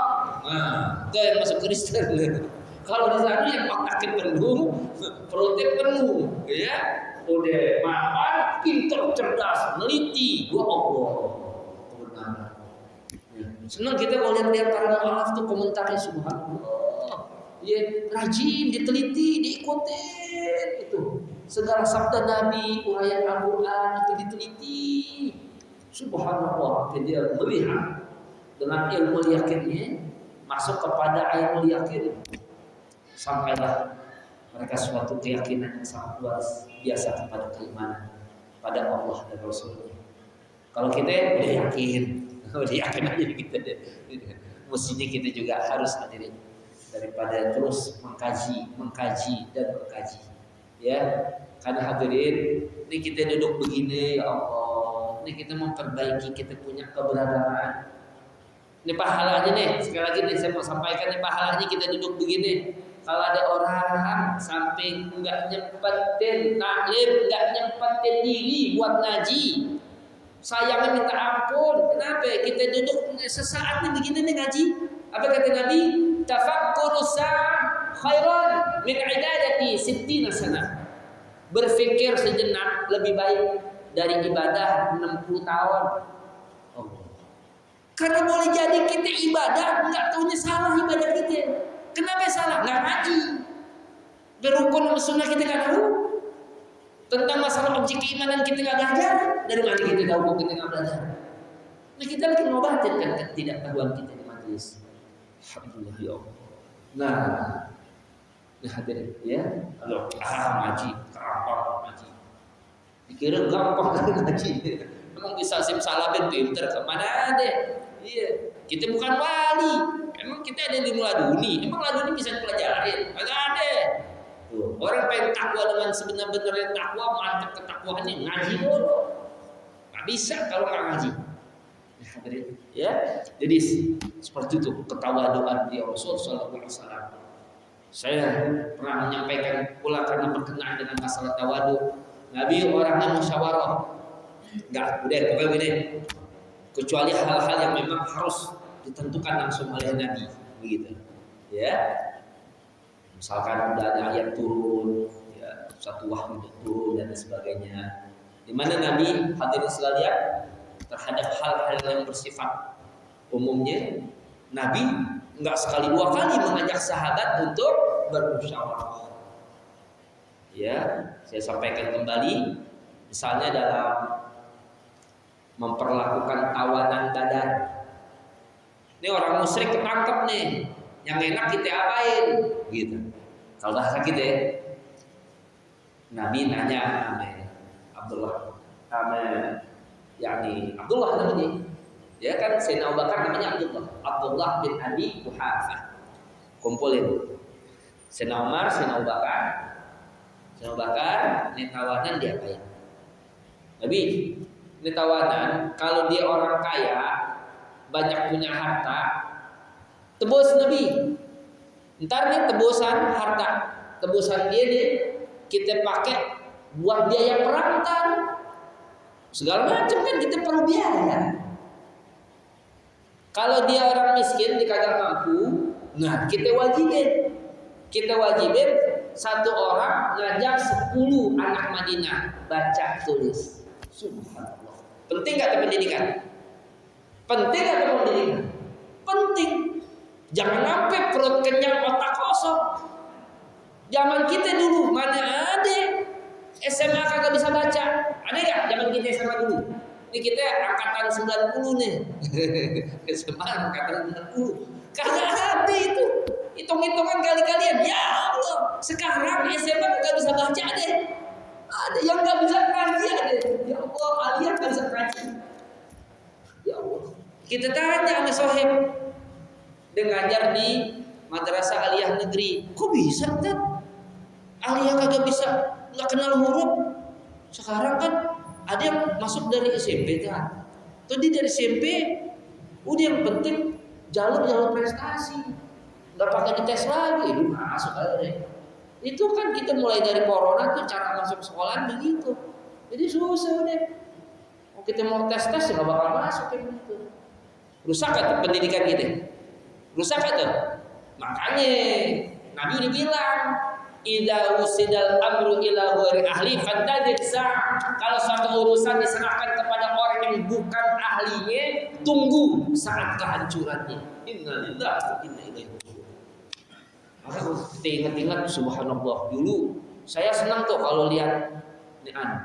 Nah, itu yang masuk Kristen. Kalau di sana yang otaknya penuh, perutnya penuh, ya, udah mapan, pintar, cerdas, meneliti, Allah, kebenaran. Senang kita kalau lihat para mu'alaf tuh komentarnya subhanallah, ya, rajin, diteliti, diikutin, itu segala sabda Nabi, uraian Al-Quran itu diteliti, subhanallah, dia melihat dengan ilmu yakinnya masuk kepada ilmu yakin. Sampailah mereka suatu keyakinan yang sangat luar biasa kepada keimanan pada Allah dan Rasulnya. Kalau kita udah yakin aja kita deh. Mestinya kita juga harus hadirin daripada terus mengkaji dan mengkaji. Ya, karena hadirin, ini kita duduk begini, ya Allah, ini kita memperbaiki kita punya keberadaan. Ini pahalanya nih, sekali lagi nih saya mau sampaikan, ini pahalanya kita duduk begini. Kalau ada orang sampai nggak nyempetin taklim, nggak nyempetin diri buat ngaji, sayangnya minta ampun. Kenapa? Kita duduk sesaat nih begini nih ngaji. Apa kata Nabi? Tafakkuru sa'ah khairan min ibadati 60 sana. Berpikir sejenak lebih baik dari ibadah 60 tahun. Oh. Karena boleh jadi kita ibadah nggak tahunya salah ibadah kita. Kenapa salah? Nggak ngaji. Berukun sunnah kita nggak tahu. Tentang masalah objek keimanan kita nggak belajar. Dari mana kita tahu kok kita nggak belajar? Nah kita lagi ngobatin kan ketidaktahuan kita di majelis. Alhamdulillah ya Allah. Nah hadirin ya. Kalau ngaji, gampang ngaji. Dikira gampang kan ngaji. Emang bisa simsalabin pinter kemana deh? Iya. Kita bukan wali. Emang kita ada di laduni. Emang laduni bisa dipelajarin? Agak ada. Tuh, orang pengen takwa dengan sebenar-benarnya takwa, mantap ketakwaannya ngaji dulu. Nggak bisa kalau nggak ngaji. Ya, jadi seperti itu ketawaduan di Rasul Sallallahu Alaihi Wasallam. Saya pernah menyampaikan pula karena berkenaan dengan masalah tawadu. Nabi orangnya musyawarah. Nggak, udah pokoknya gini. Kecuali hal-hal yang memang harus ditentukan langsung oleh Nabi, begitu. Ya, misalkan udah ada ayat turun, ya, satu wahyu turun dan sebagainya. Di mana Nabi hadirin sekalian terhadap hal-hal yang bersifat umumnya, Nabi nggak sekali dua kali mengajak sahabat untuk bermusyawarah. Ya, saya sampaikan kembali, misalnya dalam memperlakukan tawanan badan. Ini orang musyrik ketangkep nih, yang enak kita apain? Gitu. Kalau bahasa kita, Nabi nanya sama Abdullah. Abdullah namanya. Ya kan Sayyidina Abu Bakar namanya Abdullah. Abdullah bin Abi Quhafah. Kumpulin. Sayyidina Umar, Sayyidina Abu Bakar. Sayyidina Abu Bakar, ini tawanan diapain? Nabi, ini tawanan kalau dia orang kaya, banyak punya harta, tebus Nabi. Ntar nih tebusan harta, tebusan dia nih kita pakai buat biaya perang kan, segala macam kan kita perlu biaya. Kalau dia orang miskin, dia kagak mampu, nah kita wajibin satu orang ngajar 10 anak Madinah baca tulis. Subhanallah. Penting gak pendidikan? Penting gak pendidikan? Penting. Jangan sampai perut kenyang otak kosong. Zaman kita dulu mana ada SMA kagak bisa baca? Ada gak zaman kita SMA dulu? Ini kita angkatan 90 nih. SMA angkatan 90. Kagak ada itu. Hitung-hitungan kali-kalian. Ya Allah, sekarang SMA kagak bisa baca deh. Ada yang gak bisa ngaji ada. Ya Allah, kalian gak bisa ngaji. Ya Allah. Kita tanya sama Sohib, dia ngajar di Madrasah Aliyah Negeri. Kok bisa kan? Aliyah kagak bisa, nggak kenal huruf. Sekarang kan ada yang masuk dari SMP kan. Tadi dari SMP, udah yang penting jalur prestasi. Nggak pakai dites lagi, masuk aja deh. Itu kan kita mulai dari corona tuh cara masuk sekolah begitu. Jadi susah deh. Kalau kita mau tes ya nggak bakal masuk kayak begitu. Rusak kan pendidikan kita? Rusak kan? Makanya Nabi udah bilang, idza usidal amru ila ghairi ahli fantadir sa'. Kalau suatu urusan diserahkan kepada orang yang bukan ahlinya, tunggu saat kehancurannya. Innalillahi wa inna ilaihi raji'un. Maka kita ingat-ingat, subhanallah, dulu saya senang tuh kalau lihat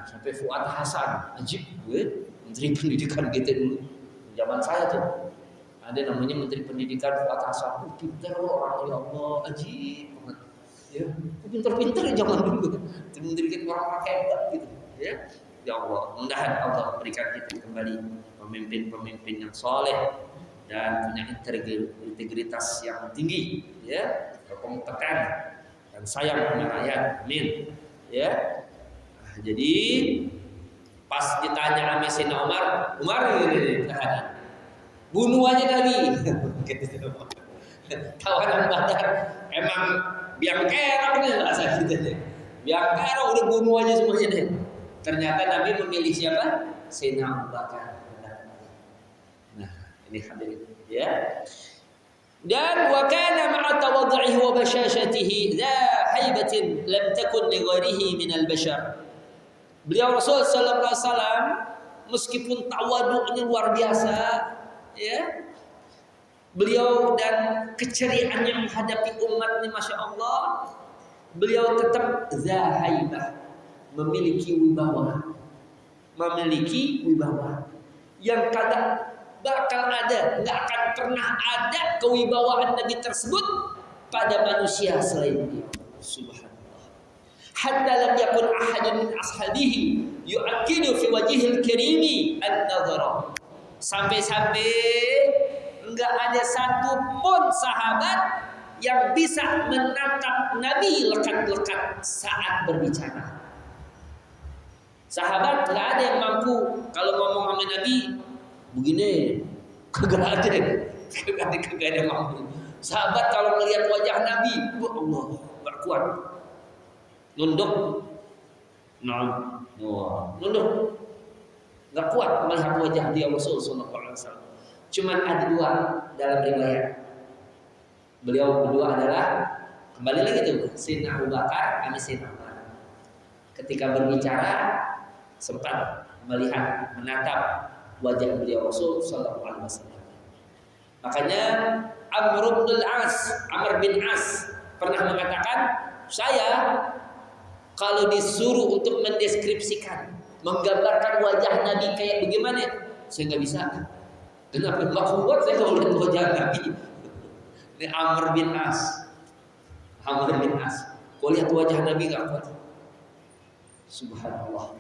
sampai Fuad Hasan, ajib gue Menteri Pendidikan kita dulu. Zaman saya tuh ada namanya Menteri Pendidikan Fuad Hasan. Pintar orang, ya Allah, ajib banget. Ya, pintar-pintar ya zaman dulu. Menteri orang hebat gitu, ya. Ya Allah, mudah-mudahan Allah berikan kita kembali pemimpin-pemimpin yang soleh dan punya integritas yang tinggi, ya, kompeten dan sayang sama rakyat. Amin. Ya. Nah, jadi pas ditanya sama Sayyidina Umar ini, bunuh aja Nabi. Tawanan Badar emang biang kerok nih bahasa kita deh. Biang kerok udah bunuh aja semuanya deh. Ternyata Nabi memilih siapa? Sayyidina Abu Bakar. Nah, ini hadirin ya. Dan wa kana ma'a tawaddu'ihi wa bashashatihi la haibatin lam takun li ghairihi min al-bashar. Beliau Rasul sallallahu alaihi wasallam meskipun tawadhu'nya luar biasa, ya. Beliau dan keceriaannya menghadapi umat ini, masya Allah, beliau tetap zahaibah, memiliki wibawa yang kagak bakal ada, nggak akan pernah ada kewibawaan Nabi tersebut pada manusia selain dia. Subhanallah. Hatta lam yakun ahadun min ashabihi yu'akkidu fi wajhil karimi an-nadhara. Sampai-sampai enggak ada satu pun sahabat yang bisa menatap Nabi lekat-lekat saat berbicara. Sahabat enggak ada yang mampu kalau ngomong sama Nabi begini, kagak ada yang mampu. Sahabat kalau melihat wajah Nabi, ya Allah, enggak kuat. Nunduk. Nunduk. Enggak kuat melihat wajah dia Rasul sallallahu alaihi wasallam. Cuma ada dua dalam riwayat. Beliau berdua adalah, kembali lagi tuh, Sayyidina Abu Bakar sama Sayyidina Umar. Ketika berbicara sempat melihat, menatap wajah beliau Rasul sallallahu alaihi wasallam. Makanya Amr bin As pernah mengatakan, saya kalau disuruh untuk mendeskripsikan, menggambarkan wajah Nabi kayak bagaimana, saya nggak bisa. Kenapa? Nggak kuat saya kalau lihat wajah Nabi. Ini Amr bin As. Kalau lihat wajah Nabi nggak kuat. Subhanallah.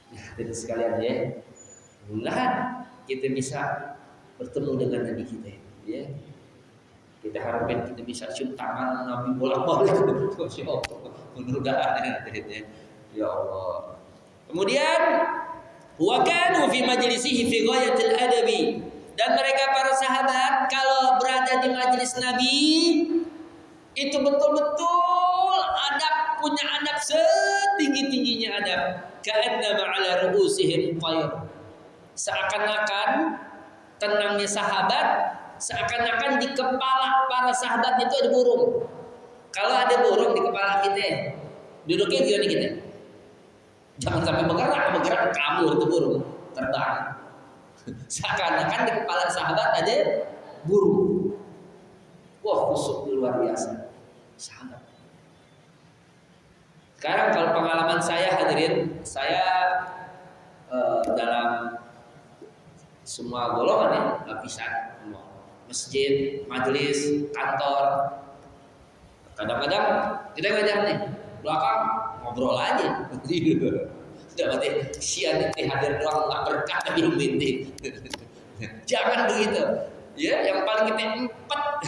Jadi sekalian ya, mudah-mudahan kita bisa bertemu dengan Nabi kita ya. Kita harapkan kita bisa cium tangan Nabi bolak-balik. Masya Allah, mudah-mudahan ya. Ya Allah. Kemudian wa kanu fi majlisihi fi ghayatil adabi, dan mereka para sahabat kalau berada di majelis Nabi itu betul-betul punya adab setinggi-tingginya adab. Ka'annama 'ala ru'usihim tayr. Seakan-akan tenangnya sahabat, seakan-akan di kepala para sahabat itu ada burung. Kalau ada burung di kepala kita, duduknya gimana kita? Jangan sampai bergerak kabur itu burung, terbang. Seakan-akan di kepala sahabat ada burung. Wah, khusyuk luar biasa sahabat. Sekarang kalau pengalaman saya hadirin, saya dalam semua golongan ya, lapisan, masjid, majelis, kantor. Kadang-kadang kita ngajar nih, belakang ngobrol aja. Sudah berarti sian itu hadir doang nggak berkah tapi bintik. Jangan begitu. Ya, yang paling kita empat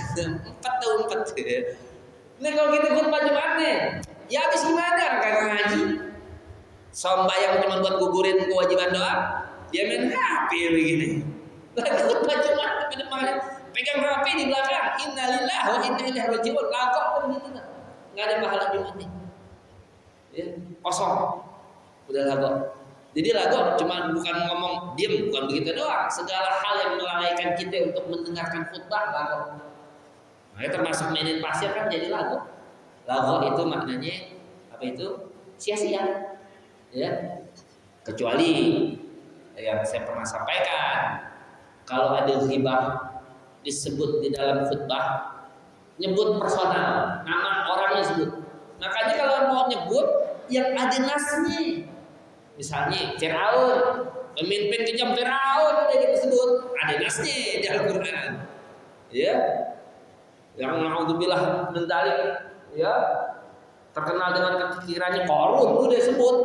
Ini kalau kita khutbah Jumat nih, ya habis gimana? Kagak ngaji. Sombayang cuma buat gugurin kewajiban doa, dia main HP begini. Lagi khutbah Jumat di depan, pegang HP di belakang. Innalillahi wa inna ilaihi raji'un. Lagok pun gitu. Enggak ada pahala Jumatnya. Ya, kosong. Udah lagok. Jadi lagok cuma bukan ngomong diam, bukan begitu doang. Segala hal yang melalaikan kita untuk mendengarkan khutbah lagok. Nah, termasuk mainin pasir kan jadi lagok. Lagok itu maknanya apa itu? Sia-sia. Ya. Kecuali yang saya pernah sampaikan, kalau ada ghibah disebut di dalam khutbah, nyebut personal, nama orangnya sebut. Makanya kalau mau nyebut yang ada nasnya, misalnya Fir'aun, pemimpin kejam Fir'aun udah kita sebut, ada nasnya di Al-Quran. Ya, yang naudzubillah min dzalik, ya, terkenal dengan kekirannya Qarun udah sebut,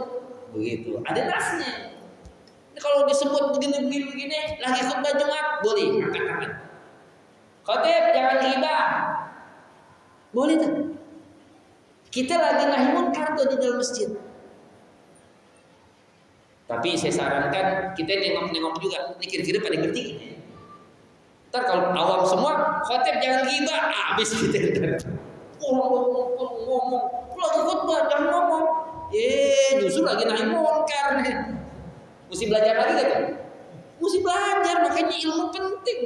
begitu. Ada nasnya. Ini kalau disebut begini, lagi khutbah Jumat boleh angkat tangan. Khotib jangan ghibah, boleh tuh. Kita lagi nahi munkar tuh di dalam masjid. Tapi saya sarankan kita nengok-nengok juga. Ini kira-kira pada ngerti. Ntar kalau awam semua, khotib jangan ghibah, habis kita ngomong, lagi khutbah jangan ngomong. Justru lagi nahi munkar nih. Mesti belajar lagi kan? Mesti belajar, makanya ilmu penting.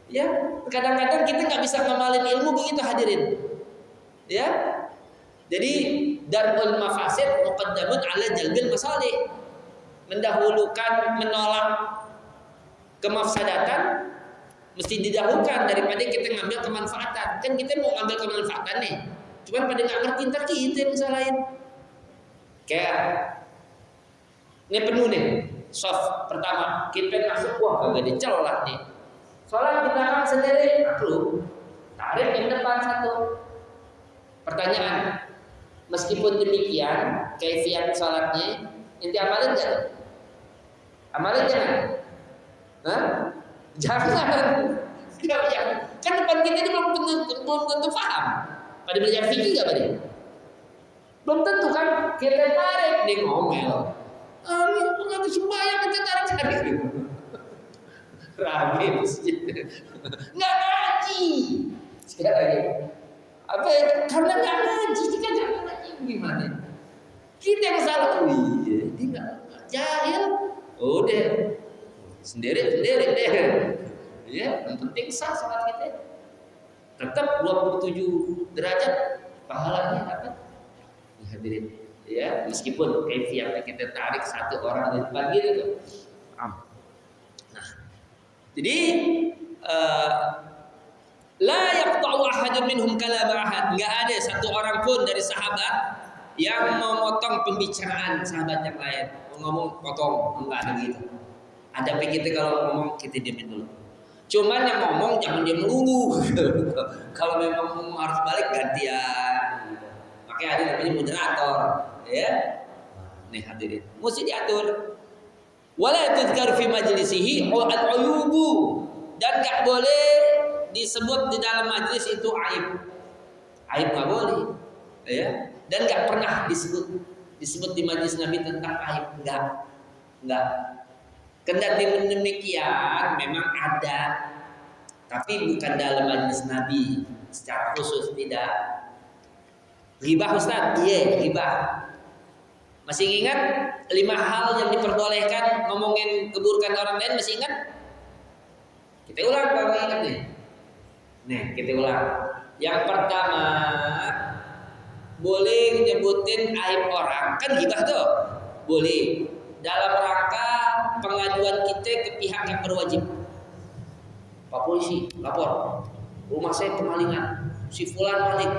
Ya, kadang-kadang kita nggak bisa ngamalin ilmu begitu hadirin. Ya, jadi darul mafasid muqaddamun ala jalbil masalih. Mendahulukan menolak kemafsadatan mesti didahulukan daripada kita ngambil kemanfaatan. Kan kita mau ngambil kemanfaatan nih, cuman pada nggak ngerti ntar kita yang salahin. Kayak ini penuh nih, soft pertama kita masuk, wah kagak dicelah nih. Sholat di belakang sendiri, makhluk. Tarik yang depan satu. Pertanyaan, meskipun demikian, kaifiat sholatnya, inti amalin nggak? Amalin jangan? Hah? Jangan. Kan depan kita ini belum tentu paham. Pada belajar fikih nggak pada? Belum tentu kan? Kita tarik, dia ngomel. Ini punya sembahyang kita tarik. Rame masjid, nggak ngaji. Sekali lagi, apa? Karena nggak ngaji, jika nggak ngaji gimana? Kita yang salah, iya, dia nggak jahil. Udah, sendiri deh. Ya, yang penting sah sholat kita. Tetap 27 derajat pahalanya dapat. Hadirin, ya, meskipun kaifiatnya kita tarik satu orang di depan gitu. Jadi la yaqta'u ahadun minhum kalam ahad. Enggak ada satu orang pun dari sahabat yang memotong pembicaraan sahabat yang lain. Ngomong potong, enggak ada gitu. Ada kita kalau ngomong kita diamin dulu. Cuman yang ngomong jangan diam dulu. Kalau memang harus balik gantian. Makanya ada namanya moderator, ya. Nih hadirin, mesti diatur. Wala tuzkar fi majlisihi al-uyubu, dan enggak boleh disebut di dalam majlis itu aib. Aib enggak boleh, ya. Dan enggak pernah disebut di majlis Nabi tentang aib, enggak. Kendati demikian memang ada, tapi bukan dalam majlis Nabi secara khusus, tidak. Ghibah Ustaz? Iya, ghibah. Masih ingat 5 hal yang diperbolehkan ngomongin keburukan orang lain, masih ingat? Kita ulang kalau ingat nih. Nih, kita ulang. Yang pertama, boleh nyebutin aib orang, kan ghibah tuh. Boleh. Dalam rangka pengaduan kita ke pihak yang berwajib. Pak polisi, lapor. Rumah saya kemalingan. Si fulan maling.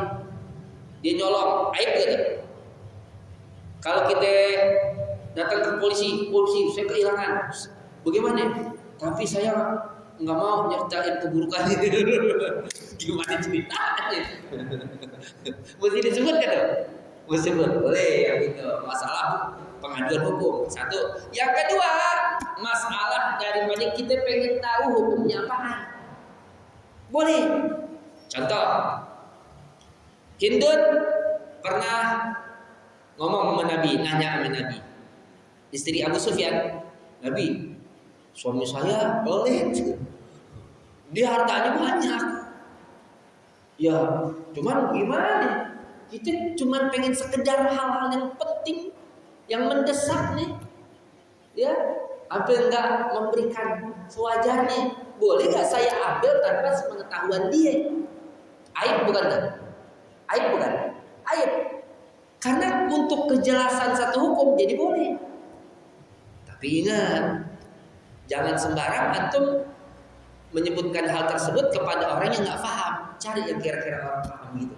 Dia nyolong, aib gitu. Kalau kita datang ke polisi, saya kehilangan. Bagaimana? Tapi saya nggak mau nyertain keburukan. Gimana ceritanya? Mesti disebut kan? Mesti disebut. Boleh yang itu masalah pengaduan hukum. Satu. Yang kedua, masalah daripada kita pengen tahu hukumnya apaan. Boleh. Contoh, Hindun pernah ngomong sama Nabi, nanya sama Nabi, istri Abu Sufyan, Nabi, suami saya boleh, dia hartanya banyak, ya, cuman gimana? Kita cuman pengen sekedar hal-hal yang penting, yang mendesak nih, ya, apa enggak memberikan sewajarnya? Boleh nggak saya ambil tanpa sepengetahuan dia? Aib bukan kan? Aib bukan? Aib. Karena untuk kejelasan satu hukum jadi boleh. Tapi ingat, jangan sembarang antum menyebutkan hal tersebut kepada orang yang nggak paham. Cari yang kira-kira orang paham gitu.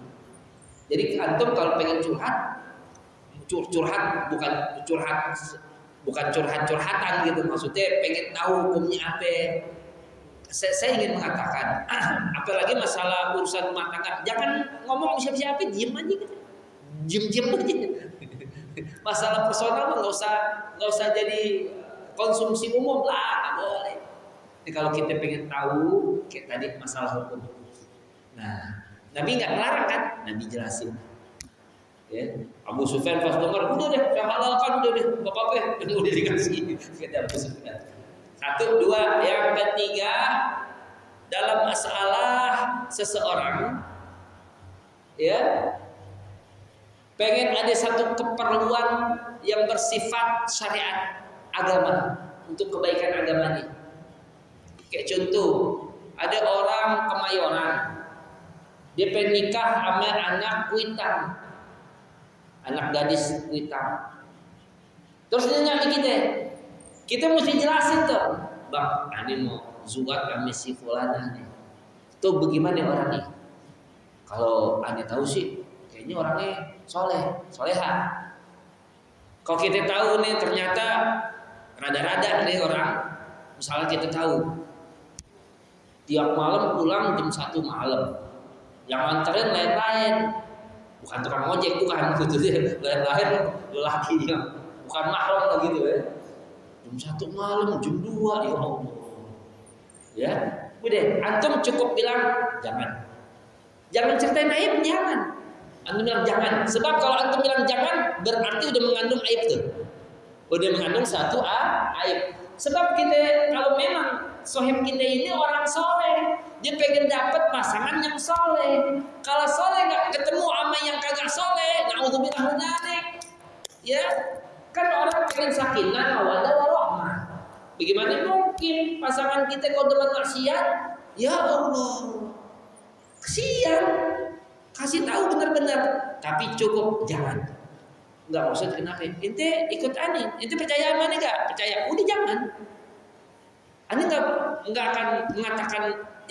Jadi antum kalau pengen curhat bukan curhat-curhatan gitu. Maksudnya pengen tahu hukumnya apa. Saya ingin mengatakan, apalagi masalah urusan rumah tangga, jangan ngomong siapa-siapa, diem aja gitu. Diem aja. Masalah personal mah nggak usah jadi konsumsi umum lah, nggak boleh. Jadi kalau kita pengen tahu kayak tadi masalah hukum, nah Nabi nggak melarang kan, Nabi jelasin. Ya, Abu Sufyan pas dengar, udah deh, saya halalkan, udah deh, bapak udah dikasih. Kata Abu Sufyan. 1, 2, yang ketiga, dalam masalah seseorang, ya. Pengen ada satu keperluan yang bersifat syariat agama untuk kebaikan agamanya. Kayak contoh, ada orang Kemayoran, dia pengen nikah sama anak Kuitang, anak gadis Kuitang. Terus dia nyari kita mesti jelasin tuh, bang, ini mau zuat kami si fulana nih. Tuh bagaimana orang nih? Kalau anda tahu sih, kayaknya orangnya soleha. Kalau kita tahu nih ternyata rada-rada nih orang, misalnya kita tahu tiap malam pulang jam 1 malam, yang nganterin lain-lain, bukan tukang ojek, bukan gitu deh, lain-lain lelaki yang bukan mahram gitu ya. Jam 1 malam, jam 2, ya Allah. Ya, udah, antum cukup bilang jangan ceritain aib, jangan. Antum bilang jangan, sebab kalau antum bilang jangan berarti udah mengandung aib tuh. Udah mengandung satu aib. Sebab kita kalau memang sohib kita ini orang soleh, dia pengen dapat pasangan yang soleh. Kalau soleh nggak ketemu sama yang kagak soleh, naudzubillah min dzalik. Ya, kan orang pengen sakinah, mawaddah, warahmah. Bagaimana mungkin pasangan kita kalau dalam maksiat? Ya Allah, kesian. Kasih tahu benar-benar, tapi cukup jangan. Enggak usah kenapa? Ente ikut aneh, ente percaya mana enggak? Percaya, udah jangan. Aneh enggak akan mengatakan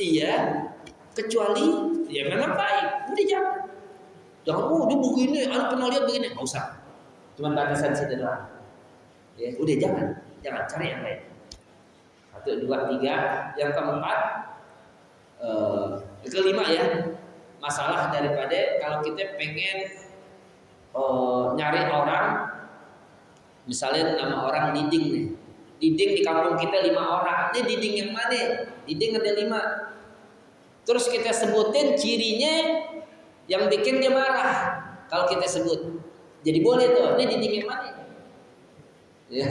iya kecuali ya memang baik. Udah jangan. Jangan dia begini, aneh pernah lihat begini, enggak usah. Cuma batasan situ doang. Ya, udah jangan cari yang lain. 1, 2, 3, yang keempat, kelima ya. Masalah daripada kalau kita pengen nyari orang, misalnya nama orang leading nih, Dinding di kampung kita 5 orang. Ini dinding yang mana? Dinding ada 5. Terus kita sebutin cirinya yang bikin dia marah. Kalau kita sebut, jadi boleh tuh. Ini dinding yang mana? Ya.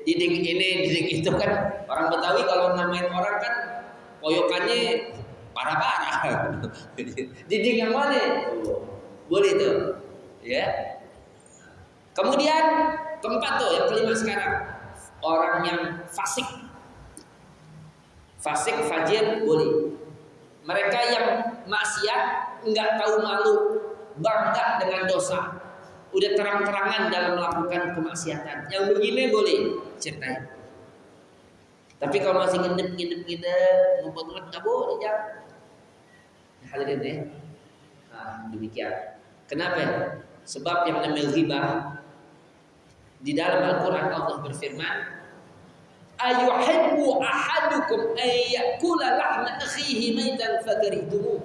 Dinding ini, dinding itu kan orang Betawi kalau namain orang kan poyokannya parah-parah. Dinding yang mana? Boleh tuh. Ya. Kemudian keempat tuh, yang kelima sekarang, orang yang fasik. Fasik, fajir boleh. Mereka yang maksiat, enggak tahu malu, bangga dengan dosa, udah terang-terangan dalam melakukan kemaksiatan. Yang begini boleh ceritain. Tapi kalau masih ngedep gitu, ngumpet-ngumpet nggak boleh, jangan. Hadirin ya. Nah, demikian. Kenapa? Sebab yang namanya ghibah di dalam Al-Quran Allah berfirman, ayuhibbu ahadukum ayyakula lahma akhihi maitan fakarihtumuh.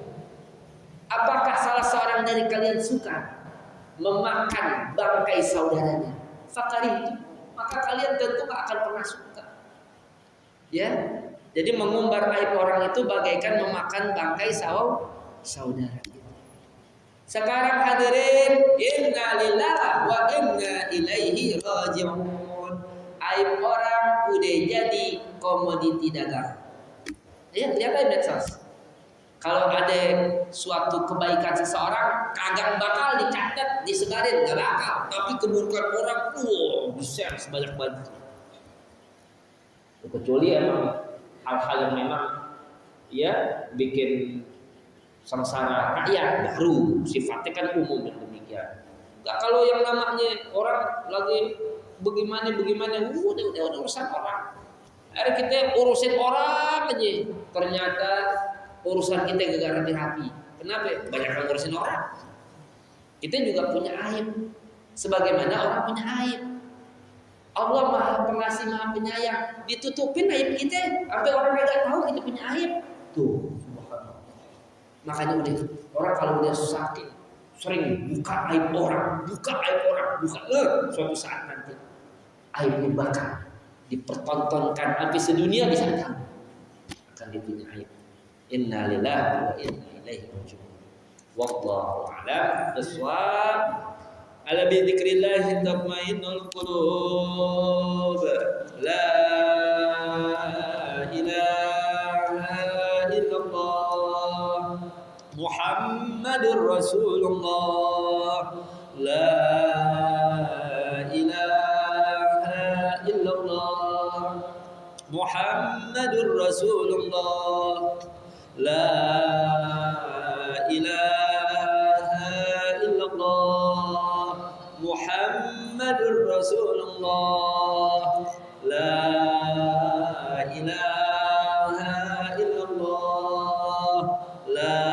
Apakah salah seorang dari kalian suka memakan bangkai saudaranya? Fakarihtumuh, maka kalian tentu gak akan pernah suka. Ya, jadi mengumbar aib orang itu bagaikan memakan bangkai saudara. Sekarang hadirin, inna lillahi wa inna ilaihi raji'un. Aib orang udah jadi komoditi dagang. Lihat aja medsos. Kalau ada suatu kebaikan seseorang, kagak bakal dicatat, disebarin, gak bakal. Tapi keburukan orang, di-share sebanyak-banyaknya. Kecuali emang hal-hal yang memang ya bikin sengsara rakyat, baru sifatnya kan umum dan demikian. Enggak kalau yang namanya orang lagi bagaimana udah urusan orang. Akhirnya kita urusin orang aja. Ternyata urusan kita gak rapi-rapi. Kenapa? Banyak yang ngurusin orang. Kita juga punya aib. Sebagaimana orang punya aib. Allah Maha Pengasih, Maha Penyayang. Ditutupin aib kita, sampai orang gak tahu kita punya aib. Tuh. Makanya udah orang kalau udah sakit sering buka aib orang, suatu saat nanti aibnya bakal dipertontonkan sampai sedunia bisa tahu akan dia punya aib. Inna lillahi wa inna ilaihi raji'un. Wallahu a'lam bishawab. Ala bi dzikrillah tatma'innul qulub. La ilaha illallah Muhammadur Rasulullah. La ilaha illallah Muhammadur Rasulullah. La ilaha illallah Muhammadur Rasulullah. La ilaha illallah. La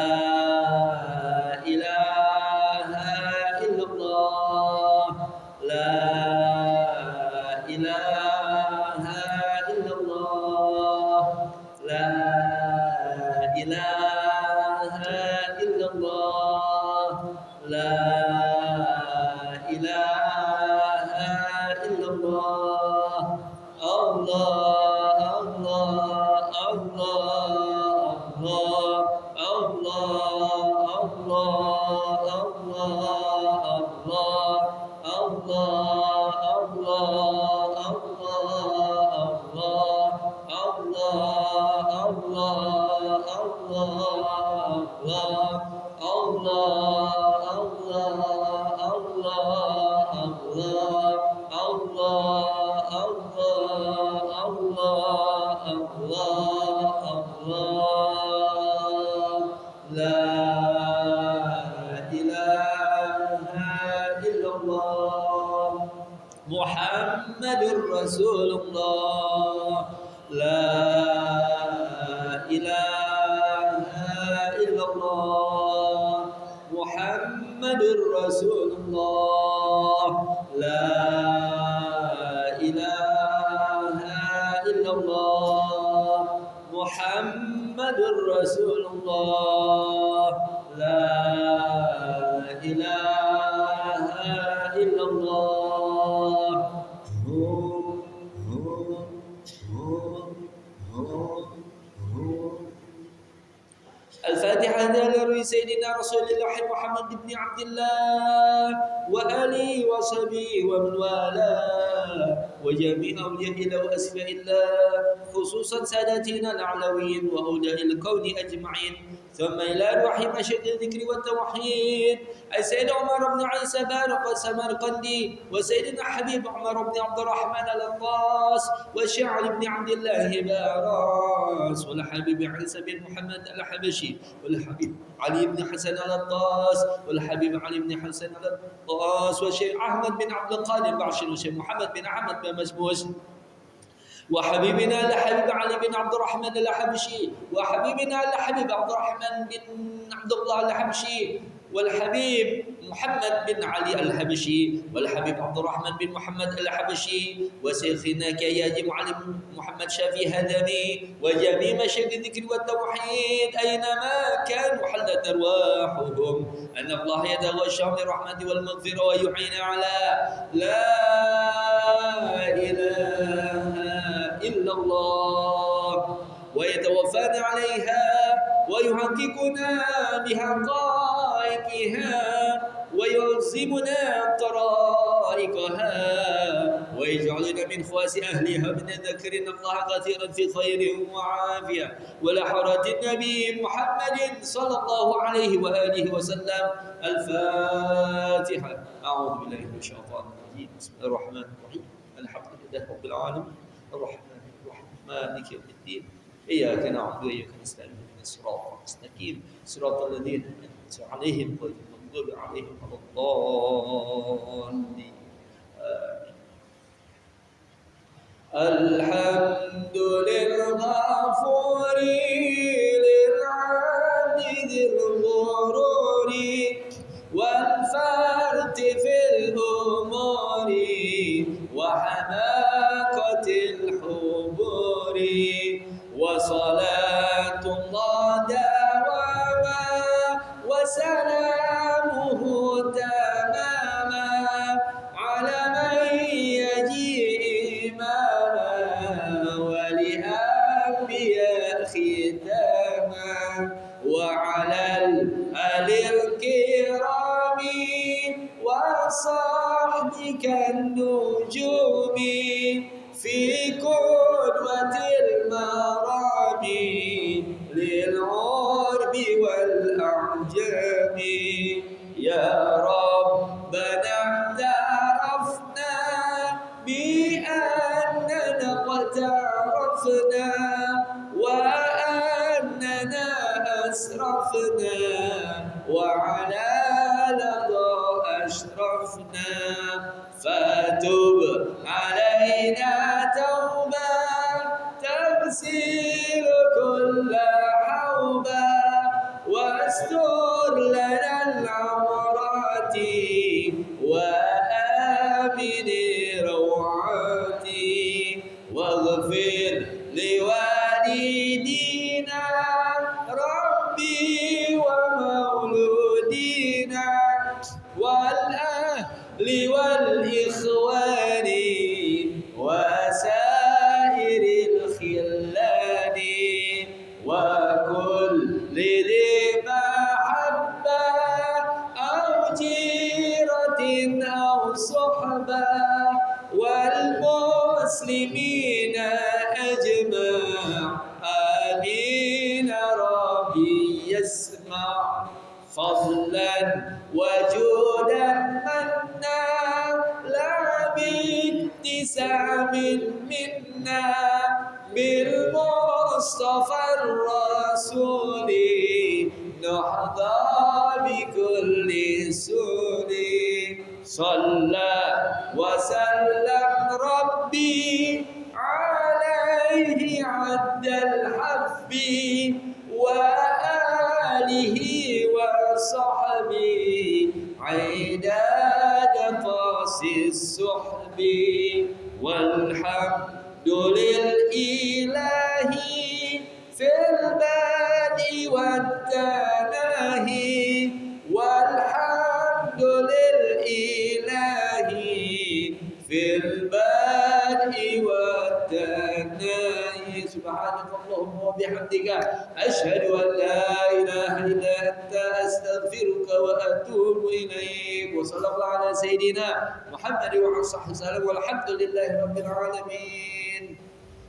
Muhammadur Rasulullah. La ilaha illallah Muhammadur Rasulullah. La ilaha illallah Muhammadur Rasulullah. La ilaha illallah نبوي سيدنا رسول الله محمد بن عبد الله وآله وصحبه ومن والاه وجميع أولياء الله وأسماء الله خصوصا ساداتنا الأعلويين وأولياء الكون أجمعين ثم إلى روح مشهد الذكر والتوحيد أي سيد عمر بن عيسى بارق السمرقندي وسيدنا حبيب عمر بن عبد الرحمن الأنطاس وشعر بن عبد الله باراس والحبيب عيسى بن محمد الحبشي والحبيب علي بن حسن الأنطاس والحبيب علي بن حسن الأنطاس والشيخ أحمد بن عبد القادر بعشر والشيخ محمد بن أحمد بن مسبوس وحبيبنا لحبيب علي بن عبد الرحمن الحبشي وحبيبنا لحبيب عبد الرحمن بن عبد الله الحبشي والحبيب محمد بن علي الحبشي والحبيب عبد الرحمن بن محمد الحبشي وشيخنا كياجي معلم محمد شافي هدمي وجميع مشايخ الذكر والتوحيد أينما كانوا حلت أرواحهم أن الله يتغشاهم بالرحمة والمغفرة ويعين على لا إله إلا الله ويتوفانا عليها ويحققنا بحقائقها ويلزمنا طرائقها ويجعلنا من خواص أهلها من ذكرنا الله كثيرا في خير وعافية ولحرة النبي محمد صلى الله عليه وآله وسلم الفاتحة. أعوذ بالله من الشيطان الرجيم. بسم الله الرحمن الرحيم. الحمد لله رب العالمين الرحمن الرحيم مالك يوم الدين إياك نعبد وإياك نستعين اهدنا الصراط المستقيم صراط الذين أنعمت عليهم غير المغضوب عليهم ولا الضالين. الحمد للغفور للعبد ذي الغرور والفرد في الأمور وحماقة الحبور وصلاة الله دواما وسلامه تماما على من يجيء إماما ولأنبياء ختاما وعلى الآل الكرام وصحبك النجوم في قدوة المرام للعرب والأعجم يا ربنا اعترفنا بأننا اقترفنا وأننا أسرفنا وعلى لظى أشرفنا فتب علينا توبة تغسل كل حوبة واستر لنا العورات وآمن روعاتي واغفر لوالدينا ربي ومولودينا والأهل والإخوان وسائر الخلان وكل ذي محبة أو جيرة أو صحبة والمسلمين أجمع آمين ربي يسمع فضلا وجودا منا لا باكتساب منا بالمصطفى الرسول نحظى بكل سور صلى وسلم ربي عليه عد الحب وآله وصحبه عداد قاس السحب والحمد للإله في البدء والتناهي والحمد للإله في البدء والتناهي سبحانك اللهم وبحمدك أشهد أن لا إله إلا أنت وأتوب إليك. وصلى الله على سيدنا محمد وعلى صحبه وسلم والحمد لله رب العالمين.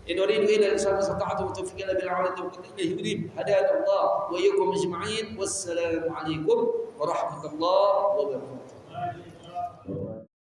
إن أريد إلا الإسلام استطعت وتوفيق إلا بالله وتوكلت إليه أنيب. هدانا الله وإياكم أجمعين. والسلام عليكم ورحمة الله وبركاته.